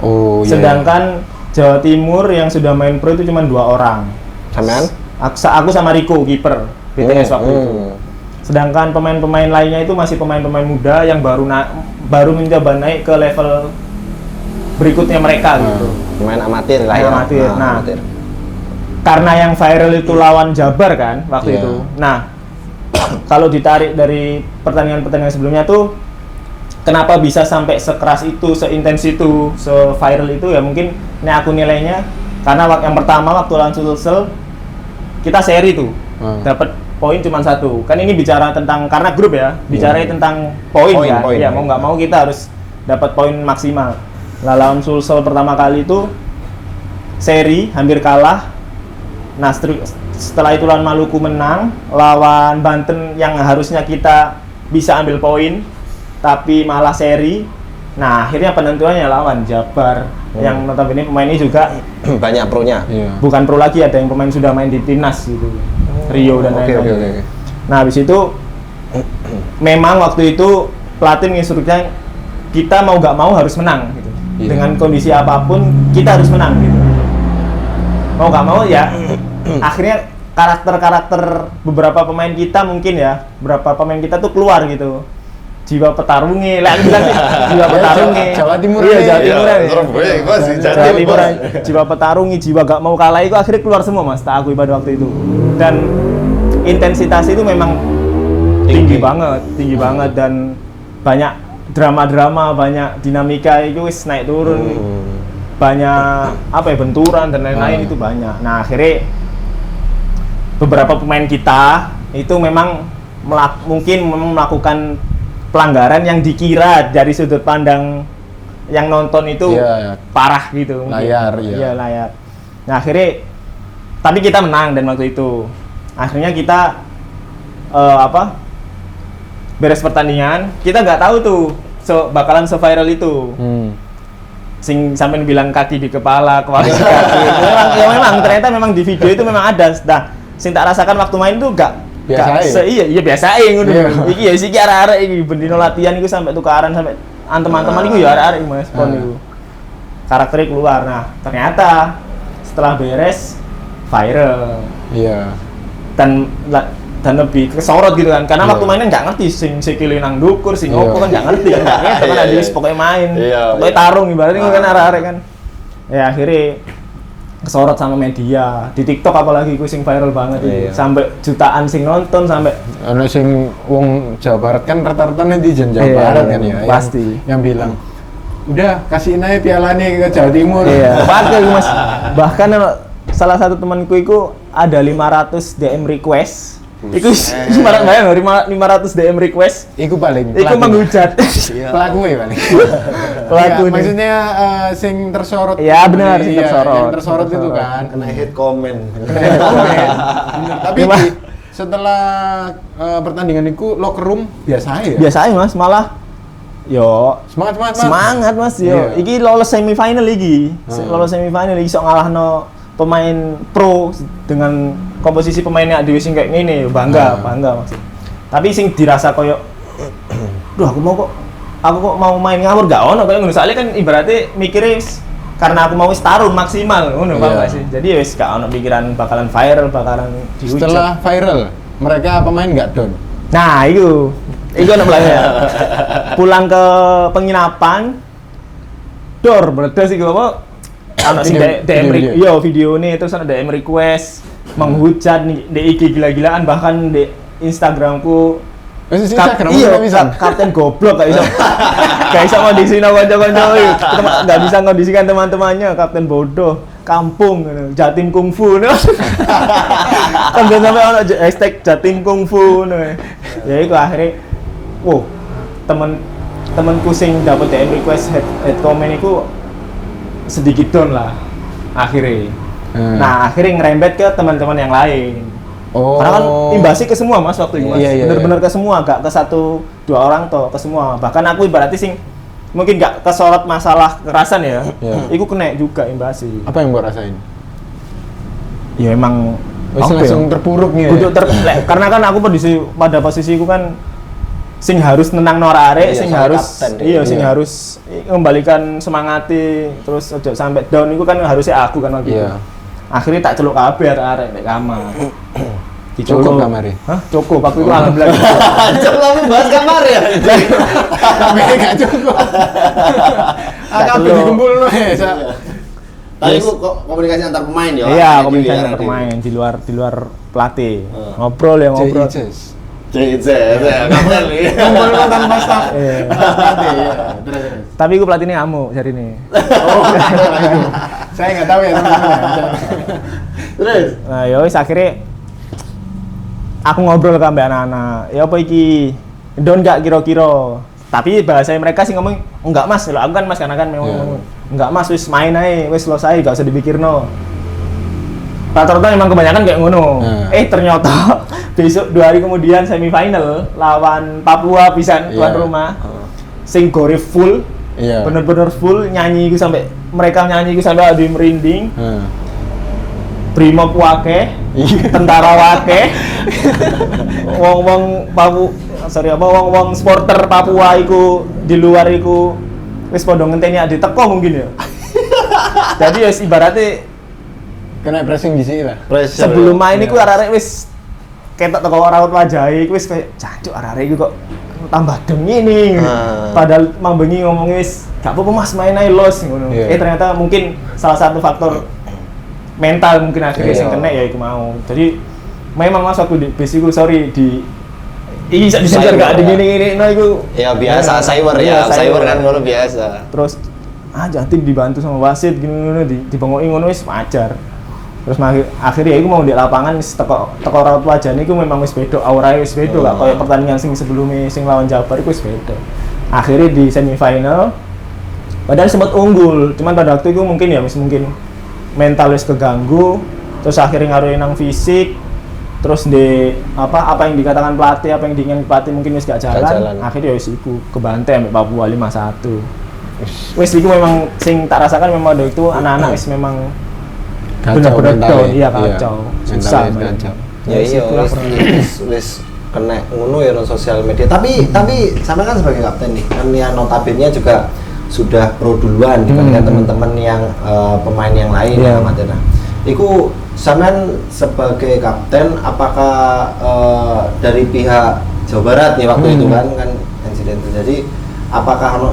Oh, sedangkan Jawa Timur yang sudah main pro itu cuma 2 orang. Sampean? Aku sama Riko kiper BTS waktu itu. Sedangkan pemain-pemain lainnya itu masih pemain-pemain muda yang baru mencoba naik ke level berikutnya mereka gitu. Pemain amatir lah ya. Amatir. Nah, karena yang viral itu lawan Jabar kan waktu itu. Nah, kalau ditarik dari pertandingan-pertandingan sebelumnya tuh kenapa bisa sampai sekeras itu, seintens itu, se-viral itu ya mungkin ini aku nilainya karena yang pertama waktu lawan Sulsel kita seri tuh. Dapat poin cuma 1. Kan ini bicara tentang karena grup ya, bicara tentang poin kan. Ya mau nggak mau kita harus dapat poin maksimal. Lah lawan Sulsel pertama kali itu seri hampir kalah. Nah, setelah itu lawan Maluku menang, lawan Banten yang harusnya kita bisa ambil poin tapi malah seri. Nah, akhirnya penentuannya lawan Jabar yang notabene pemain ini juga banyak pro-nya. Bukan pro lagi, ada yang pemain sudah main di timnas gitu. Rio dan lain-lain. Nah, habis itu memang waktu itu pelatih menginstruksikan kita mau nggak mau harus menang gitu. Dengan kondisi apapun kita harus menang gitu. Mau nggak mau ya akhirnya karakter beberapa pemain kita mungkin ya beberapa pemain kita tuh keluar gitu jiwa petarungnya lah bilang sih jiwa petarungnya Jawa Timur jiwa petarungnya jiwa gak mau kalah itu akhirnya keluar semua Mas tak aku pada waktu itu dan intensitas itu memang tinggi banget dan banyak drama banyak dinamika itu wis naik turun banyak benturan dan lain-lain itu banyak. Nah akhirnya beberapa pemain kita itu memang mungkin melakukan pelanggaran yang dikira dari sudut pandang yang nonton itu parah gitu. Layar, Iya, layar. Nah, akhirnya tapi kita menang dan waktu itu akhirnya kita beres pertandingan, kita nggak tahu tuh bakalan se-viral itu. Sing sampai bilang kaki di kepala, kaki. memang ternyata memang di video itu memang ada. Nah, sing tak rasakan waktu main tuh biasa ngono. Iki ya sik arek-arek iki bendino latihan iku sampai tukaran sampai antem-anteman iku ya arek-arek Mas Pon iku. Karakternya keluar. Nah, ternyata setelah beres viral. Iya. Dan lebih kesorot gitu kan. Karena waktu mainnya nggak ngerti sing sikile nang ndukur, sing opo kan nggak ngerti kan. Tekan ada pokoknya main. Pokoknya tarung ibaratnya kan arek-arek kan. Ya akhirnya kesorot sama media. Di TikTok apalagi ku sing viral banget itu. Sampai jutaan sing nonton sampai ana sing wong Jawa Barat kan rata-rata netizen Jawa Barat kan ya. Pasti. Yang bilang udah kasihin aja pialanya ke Jawa Timur. Iya, pakai Mas. Bahkan salah satu temanku itu ada 500 DM request. Iku sembarang bayang 500 DM request. Iku paling. Iku menghujat. Pelaku ya paling. Pelaku. Maksudnya sing tersorot. Iya benar, sing tersorot. Yang tersorot itu kan. Kena hate comment. Tapi setelah pertandingan itu locker room biasa ya? Biasa aja Mas, malah yo semangat Mas yo. Iya. Iki lolos semifinal iki. Lolos semifinal iki sok ngalahno pemain pro dengan komposisi pemainnya dhewe sing kayak ngene bangga Mas. Tapi sing dirasa koyo duh aku kok mau main ngawur gak ono kayak ngono. Soalnya kan ibaratnya mikirnya karena aku mau wis tarung maksimal ngono paham gak sih. Jadi wis gak ono pikiran bakalan viral, bakalan dihujat. Setelah viral, mereka pemain gak down. Nah, itu ono belanya. Pulang ke penginapan dor meledos iki apa? Ana sing DM video nih terus ada DM request menghujat nih di IG gila-gilaan bahkan di Instagramku. Kapten goblok gak bisa ngondisi kanca-kanca gak bisa ngondisikan teman-temannya, kapten bodoh, kampung, Jatim Kungfu kan sampai ono hashtag Jatim Kungfu ya itu akhirnya temenku sing dapet DM request head comment itu sedikit down lah akhirnya. Nah akhirnya ngerembet ke teman-teman yang lain. Karena kan imbasi ke semua Mas waktu itu Mas. Bener-bener ke semua, gak ke 1-2 orang toh, ke semua. Bahkan aku ibaratnya sing mungkin gak kesorot masalah kekerasan ya. Iku kena juga imbasi. Apa yang mbok rasain? Ya emang langsung terpuruk nih. Karena kan aku pada posisiku kan sing harus nenang norare, sing harus harus membalikan semangati terus ojo sampai down itu kan harusnya aku kan waktu itu. Akhirnya tak celuk kabeh arek nek kamar. Cukup kamar ya? Hah? Cukup, aku itu alhamdulillah. Cukup bahas kamar ya? Kamar gak cukup. Kabeh dikumpulno ya. Tadi itu komunikasi antar pemain ya? Iya, komunikasi antar pemain di luar pelatih. Ngobrol. Kapten nih. Ngobrol tanpa staff. Tapi aku pelatihnya ngamuk hari ini. Saya nggak tahu ya teman-teman. Terus? Nah, ya wis akhirnya aku ngobrol ke anak-anak. Ya apa iki? Don enggak kira-kira. Tapi bahasa mereka sih ngomong, "Enggak Mas, lho aku kan Mas karena kan memang enggak Mas wis main ae, wis selesai enggak usah dipikirno." Rata-rata memang kebanyakan kayak ngono. Ternyata besok 2 hari kemudian semifinal lawan Papua pisan tuan rumah. Sing gore full. Bener-bener full nyanyi iku sampai mereka nyanyi iku sampai ada merinding. Brimob wake, tentara wake. Wong-wong wong supporter Papua iku di luar iku wis padha ngenteni ade teko mungkin ya. Jadi wis ibaratnya kena pressing di sini lah. Sebelum main iku arek-arek wis ketok teko raut wajahe iku wis kayak jancuk arek-arek iku kok tambah demi nih. Padahal mang bengi ngomong wis gak apa-apa Mas main ae los ngono. Ternyata mungkin salah satu faktor mental mungkin akhirnya sing kena ya iku mau. Jadi memang Mas aku di basic iki bisa disejar gak di gini-gini no iku. Ya biasa cyber ya, cyber kan ngono biasa. Terus Jatim dibantu sama wasit gini-gini dibengok ngono wis wajar. Terus akhirnya aku mau di lapangan teko raut wajane iku memang wis beda, aurae wis beda gak kayak pertandingan sing sebelumnya sing lawan Jabar iku wis beda. Akhirnya di semifinal padahal sempat unggul, cuman pada waktu itu mungkin mental wis keganggu, terus akhirnya ngaruhin nang fisik, terus di apa yang dikatakan pelatih, apa yang diinginkan pelatih mungkin wis gak jalan. Akhirnya wis iku kebantai ambek Papua 5-1. Wis iku memang sing tak rasakan memang ada itu anak-anak wis memang bener-bener down, iya kacau. Susah kacau. Ya iya wis kena ngono ya nang sosial media. Tapi sama kan sebagai kapten nih, kan yang notabene juga sudah pro duluan dibandingkan teman-teman yang pemain yang lain yang amatir. Iku sampean sebagai kapten apakah dari pihak Jawa Barat nih waktu itu kan insiden terjadi, apakah ono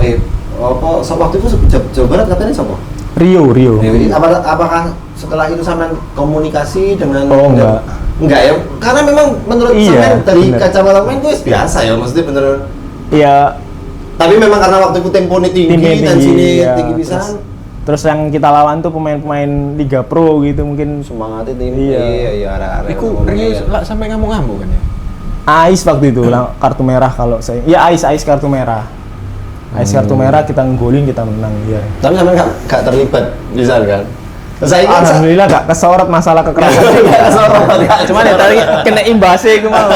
waktu itu Jawa Barat kaptennya siapa? Rio. Apakah setelah itu sampean komunikasi dengan enggak ya? Karena memang menurut sampean dari kacamata pemain itu biasa ya, maksudnya bener. Iya. Tapi memang karena waktu itu temponya tinggi dan sini tinggi pisan. Terus yang kita lawan tuh pemain-pemain Liga Pro gitu mungkin semangatnya tinggi. Iya, arek-arek. Iku Rio sampai ngamuk-ngamuk kan ya? Ais waktu itu kartu merah kalau saya. Iya Ais kartu merah. Ais kartu merah kita nggolin kita menang ya. Tapi sampean enggak terlibat bisa kan? Alhamdulillah gak kesorot masalah kekerasan. Gak kesorot. Cuman ya tadi kena imbasnya gue mau.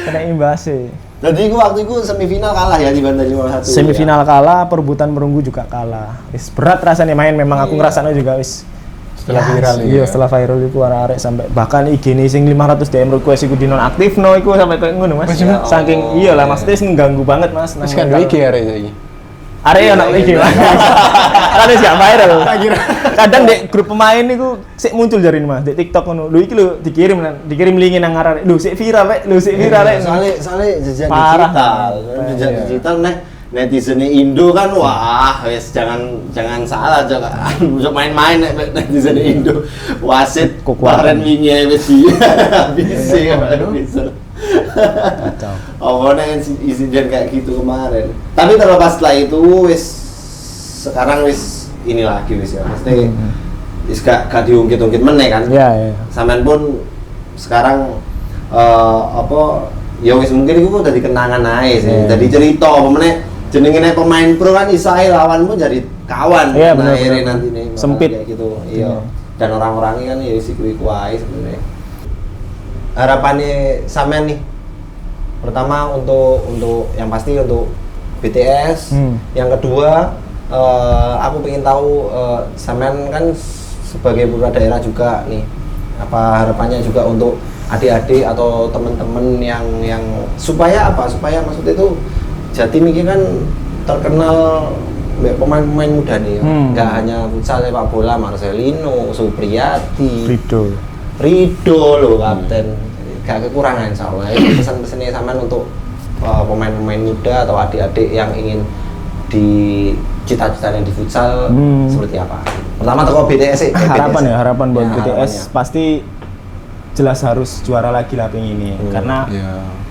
Kena imbasnya. Jadi waktu itu semifinal kalah ya di Banten 5-1. Semifinal kalah, perebutan perunggu juga kalah. Wis berat rasanya main, memang aku ngerasanya juga wis setelah viral iya, setelah viral itu arek sampai bahkan IG nih sing 500 DM request iku di nonaktif iku sampai kayak ngono Mas. Saking iyalah maksudnya mengganggu banget Mas. Wis kan IG arek saiki. Arek ya nak iki. Kan wis gak viral. Kadang di grup pemain niku sik muncul jare Mas, di TikTok ngono. Lho iki lho dikirim linkin nang arek. Lho sik viral rek, Soale jejak digital. Jejak digital netizen Indo kan wah wis jangan salah jangan bisa main-main netizen Indo. Wasit kemarin wingi wis bisa. Insiden kayak gitu kemarin. Tapi terlepas setelah itu sekarang ini lagi ya. Mesti gak diungkit-ungkit meneh kan. Iya. Sampean pun sekarang ya mungkin itu dari kenangan aja sih. Jadi cerita meneh jenenge pemain pro kan isae lawan pun jadi kawan. Iya, akhirnya nanti nih sempit kayak gitu. Iya. Dan orang-orangnya kan ya wis iku wae sebenarnya. Harapannya sampean nih pertama untuk yang pasti untuk BTS, yang kedua aku pengen tahu sampean kan sebagai putra daerah juga nih, apa harapannya juga untuk adik-adik atau teman-teman yang supaya maksudnya itu Jatim ini kan terkenal pemain-pemain muda nih, nggak hanya futsal, sepak bola, Marcelino, Supriyadi, Rido loh kapten, gak kekurangan insyaallah. Pesan-pesannya sampean untuk pemain-pemain muda atau adik-adik yang ingin di cita-citanya di futsal seperti apa? Pertama toko BTS sih. Harapan buat BTS pasti jelas harus juara lagi lah pengen ini karena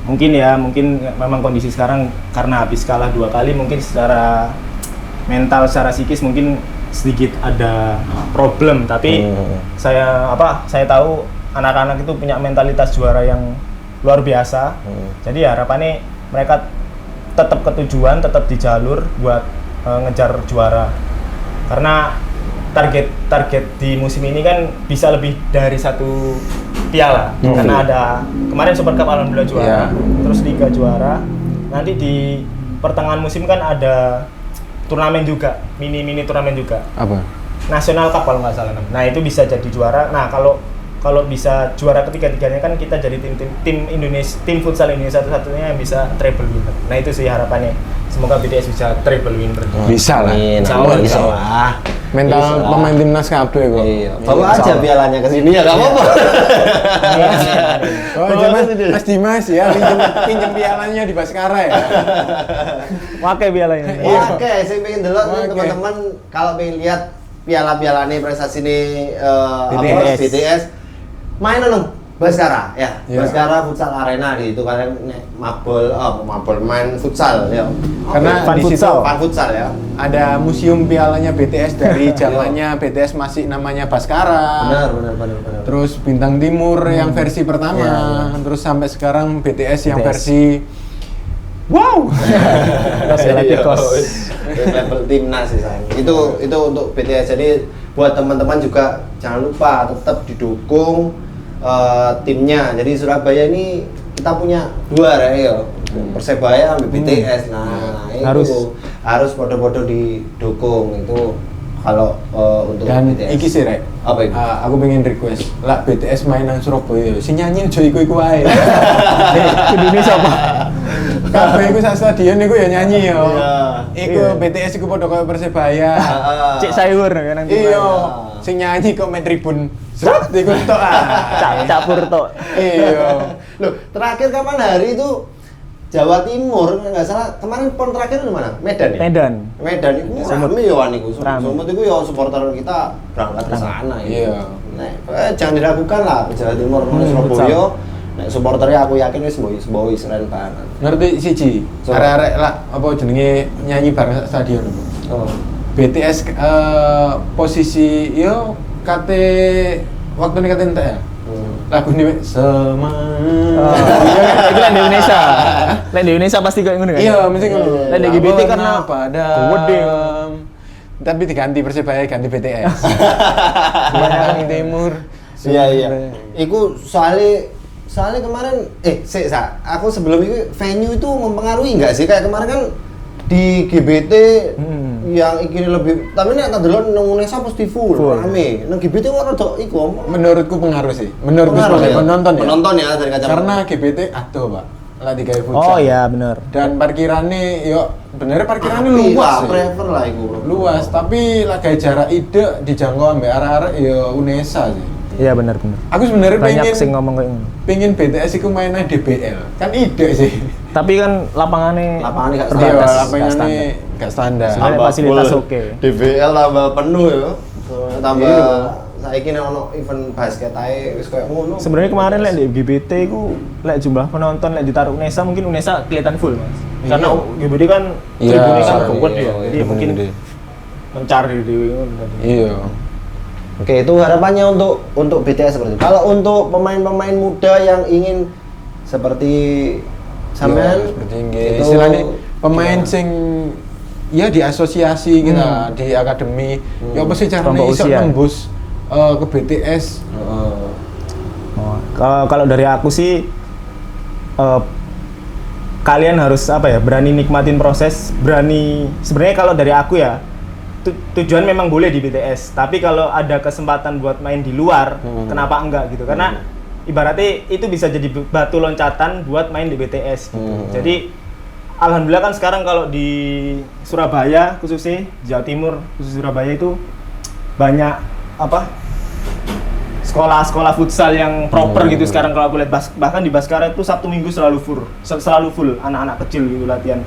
mungkin memang kondisi sekarang karena habis kalah 2 kali mungkin secara mental, secara psikis mungkin sedikit ada problem, tapi saya tahu anak-anak itu punya mentalitas juara yang luar biasa. Jadi harapannya mereka tetap ketujuan, tetap di jalur buat ngejar juara. Karena target di musim ini kan bisa lebih dari 1 piala. Karena ada kemarin Super Cup alhamdulillah juara, terus Liga juara. Nanti di pertengahan musim kan ada turnamen juga, mini turnamen juga. Apa? National Cup kalau nggak salah. Nah itu bisa jadi juara. Nah kalau bisa juara ketiga-tiganya kan kita jadi tim Indonesia, tim futsal Indonesia satu-satunya yang bisa treble winner. Nah itu sih harapannya. Semoga BTS bisa treble winner. Bisa lah. Bisa lah. Mental pemain timnas kabeh kok. Iya. Bawa aja pialanya ke sini ya enggak apa-apa. Mas Dimas ya pinjem pialanya di Baskara ya. Pakai pialanya. Oke, saya pengen delok teman-teman kalau pengen lihat piala-pialane prestasi ini BTS. Main dong Baskara ya, Iya. Baskara Futsal Arena di itu kalian mabol main futsal ya. Karena Fun di situ futsal. Fun futsal ya. ada museum pialanya BTS dari zamannya BTS masih namanya Baskara. Benar. Terus Bintang Timur yang versi pertama, Iya. terus sampai sekarang BTS yang BTS. versi wow. Los Galacticos. Level timnas sih sayang. Itu untuk BTS. Jadi buat teman-teman juga jangan lupa tetap didukung timnya. Jadi Surabaya ini kita punya dua ya, Persebaya sama BTS. Nah, itu harus podo-podo didukung itu kalau untuk Dan BTS. iki sih Rek. Apa itu? Aku pengen request lah BTS main nang Surabaya. Si nyanyi aja iku wae. Indonesia apa? Kabeh iku sak stadion iku ya nyanyi yo. Iya. Iku Iya. BTS iku padha kaya Persebaya. Cek sayur kan nanti. Iya. Sing nyanyi kok main tribun. Sret iku tok ah. Campur tok. Iya. Loh, terakhir kapan hari itu Jawa Timur nggak salah kemarin pon terakhir di mana? Medan ya? Medan. Itu rame ya wan iku. Rame. Sumut itu ya supporter kita berangkat ke sana ya. Iya. Nek jangan diragukan lah ke Jawa Timur menuju Surabaya. Nek supporternya aku yakin wis boy seren banget. Ngerti siji. So. Arek-arek lah apa jenenge nyanyi bareng sak stadion. Oh. BTS posisi yo kate waktu ini kate entek ya. Lagu ini Itu kan di Indonesia. Lain di Indonesia pasti kayak ngono kan. Iya, mesti ngono. Lain di GBT karena pada gede. tapi diganti Persebaya ganti BTS. Bintang Timur. Iya. Iku soalnya kemarin aku sebelum itu venue itu mempengaruhi nggak sih kayak kemarin kan di GBT yang ini lebih tapi nek tak delok nang Indonesia pasti full rame. Nang GBT kok rada iku. Menurutku pengaruh sih. Menurutku Pengaruh sebagai ya? penonton ya. Penonton ya dari kacamata. Karena GBT aduh, Pak. Lah digawe futsal. Oh iya bener. Dan parkirannya yo bener parkirannya Tapi luas. lah, sih. prefer lah iku. Luas, tapi lah kayak jarak ide dijangkau ambek arek-arek ya Unesa sih. Iya bener. Aku sebenarnya Banyak sing pengen ngomong kayak ngono. pengen BTS iku mainnya DBL. Kan ide sih. Tapi kan lapangannya Lapangannya nggak terbatas, Iya, nggak lapangannya standar. gak standar. Sebenarnya fasilitas full. oke. DBL tambah penuh ya. Tambah Iya. saiki nek ono event basket ae wis koyo ngono. Sebenarnya kemarin lek di GBT itu lek jumlah penonton lek ditaruh Unesa mungkin Unesa kelihatan full mas. Karena GBT kan Iya, tribunnya kan iya, kuat iya, ya, jadi iya, mungkin gede. mencari di Iya. Oke, itu harapannya untuk BTS seperti itu. Kalau untuk pemain-pemain muda yang ingin seperti sampean seperti ini. Istilahnya pemain sing ya di asosiasi kita di akademi. Ya apa sih caranya Kelompok iso usia. nembus ke BTS? Oh, kalau dari aku sih kalian harus apa ya berani nikmatin proses, berani sebenarnya kalau dari aku ya tujuan memang boleh di BTS, tapi kalau ada kesempatan buat main di luar, kenapa enggak gitu? Karena ibaratnya itu bisa jadi batu loncatan buat main di BTS gitu. Jadi alhamdulillah kan sekarang kalau di Surabaya khususnya Jawa Timur khusus Surabaya itu banyak apa sekolah-sekolah futsal yang proper gitu sekarang kalau aku lihat bahkan di Baskara itu Sabtu Minggu selalu full anak-anak kecil gitu latihan.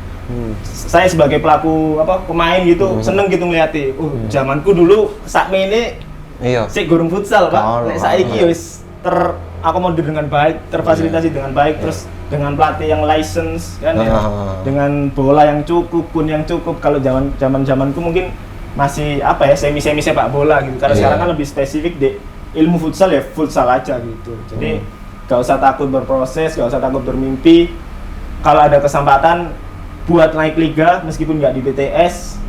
Saya sebagai pelaku pemain gitu seneng gitu ngeliati. Zamanku dulu sak ini Iya. sik gorong futsal, Pak. Oh, Nek saiki wis terakomodir dengan baik, terfasilitasi dengan baik, terus dengan pelatih yang license kan ya. Dengan bola yang cukup, pun yang cukup. Kalau zamanku mungkin masih semi sepak bola gitu. Karena sekarang kan lebih spesifik deh. Ilmu futsal ya futsal aja gitu. Jadi gak usah takut berproses, gak usah takut bermimpi. Kalau ada kesempatan buat naik liga meskipun nggak di BTS,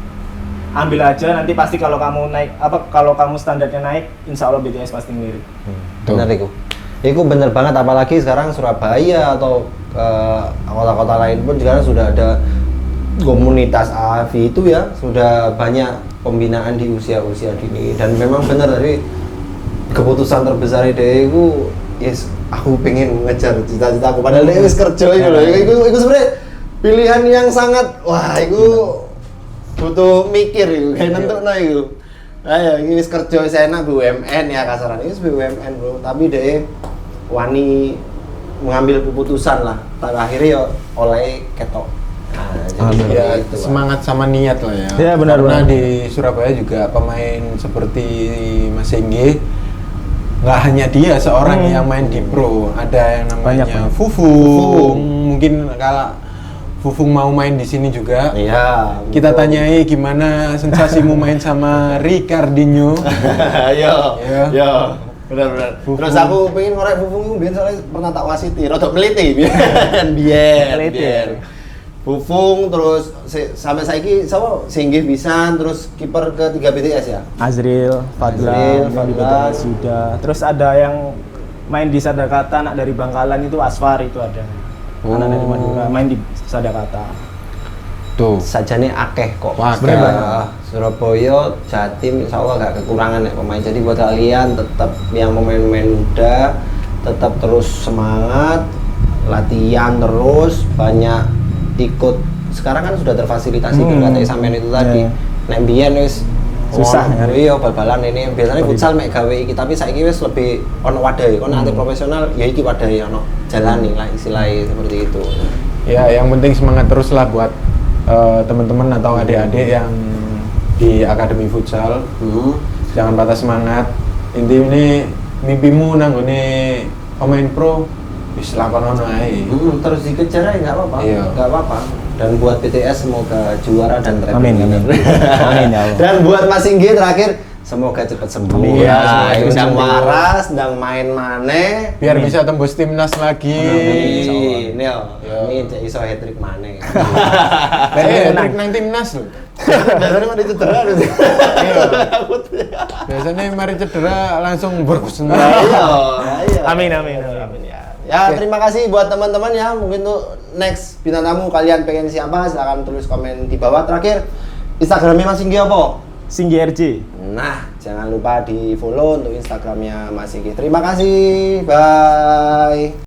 ambil aja nanti pasti kalau kamu naik kalau kamu standarnya naik, insya Allah BTS pasti ngelirik. Bener iku. Iku bener banget apalagi sekarang Surabaya atau kota-kota lain pun sekarang sudah ada komunitas AFI itu ya, sudah banyak pembinaan di usia-usia dini dan memang bener tadi keputusan terbesar ide itu yes aku pengen ngejar cita-cita aku padahal dia wis kerja itu loh itu sebenarnya pilihan yang sangat wah itu butuh mikir itu kayak nentukno itu ayo ini wis kerja wis enak BUMN ya kasaran ini BUMN bro tapi dia wani mengambil keputusan lah tapi akhirnya ya oleh ketok jadi Ya, gitu, semangat sama niat lah ya. Ya, benar, Karena benar. di Surabaya juga pemain seperti Mas Enggi nggak hanya dia seorang yang main di pro, ada yang namanya Banyak. Fufung. Mungkin kalau Fufung mau main di sini juga. Iya. Kita tanyai gimana sensasimu main sama Ricardinho. Yo. Iya. Yo. Benar. Fufung. Terus aku pengen ngorek Fufung itu biar soalnya pernah tak wasiti, rodok peliti biar. Fufung terus sampai saiki sapa sing nggih pisan terus kiper ketiga BTS ya. Azril, Fadlan, Azril, yang di Fadlan. BTS sudah. Terus ada yang main di Sadakata, anak dari Bangkalan itu Asfar itu ada. Anak dari Madura main di Sadakata. Tuh. Sajane akeh kok. Wah, Sebenarnya Surabaya, Jatim insya Allah gak kekurangan ya pemain. Jadi buat kalian tetap yang pemain-pemain muda tetap terus semangat, latihan terus, banyak ikut. Sekarang kan sudah terfasilitasi kan kata sampean itu tadi. Nek biyen wis Susah, iya bal-balan ini biasanya futsal mek gawe iki tapi saiki wis lebih ono wadahe. Kon nanti profesional ya iki wadahe ono jalani lah istilahnya seperti itu. Ya, yang penting semangat terus lah buat teman-teman atau adik-adik yang di Akademi Futsal. Jangan patah semangat. Intinya mimpimu nanggone pemain pro wis lakon ono ae. Terus dikejar aja nggak apa-apa. Iya. Nggak apa-apa. Dan buat BTS semoga juara dan Amin, amin. Amin ya Allah. Dan buat Mas Singgi terakhir semoga cepat sembuh. Amin. Ya, Semoga cepat sedang sembuh. waras, sedang main maneh. Biar bisa tembus timnas lagi. Amin. Yo, Yo. amin cek iso hat-trick maneh. Trik nang timnas lho. Biasanya mah cedera. Iya. Biasanya mari cedera langsung berkusentra. Iya. Amin. Ya, terima kasih buat teman-teman ya. Mungkin tuh next bintang tamu kalian pengen siapa? Silahkan tulis komen di bawah. Terakhir, Instagramnya Mas Singgi apa? Singgi RJ. Nah, jangan lupa di follow untuk Instagramnya Mas Singgi. Terima kasih, bye.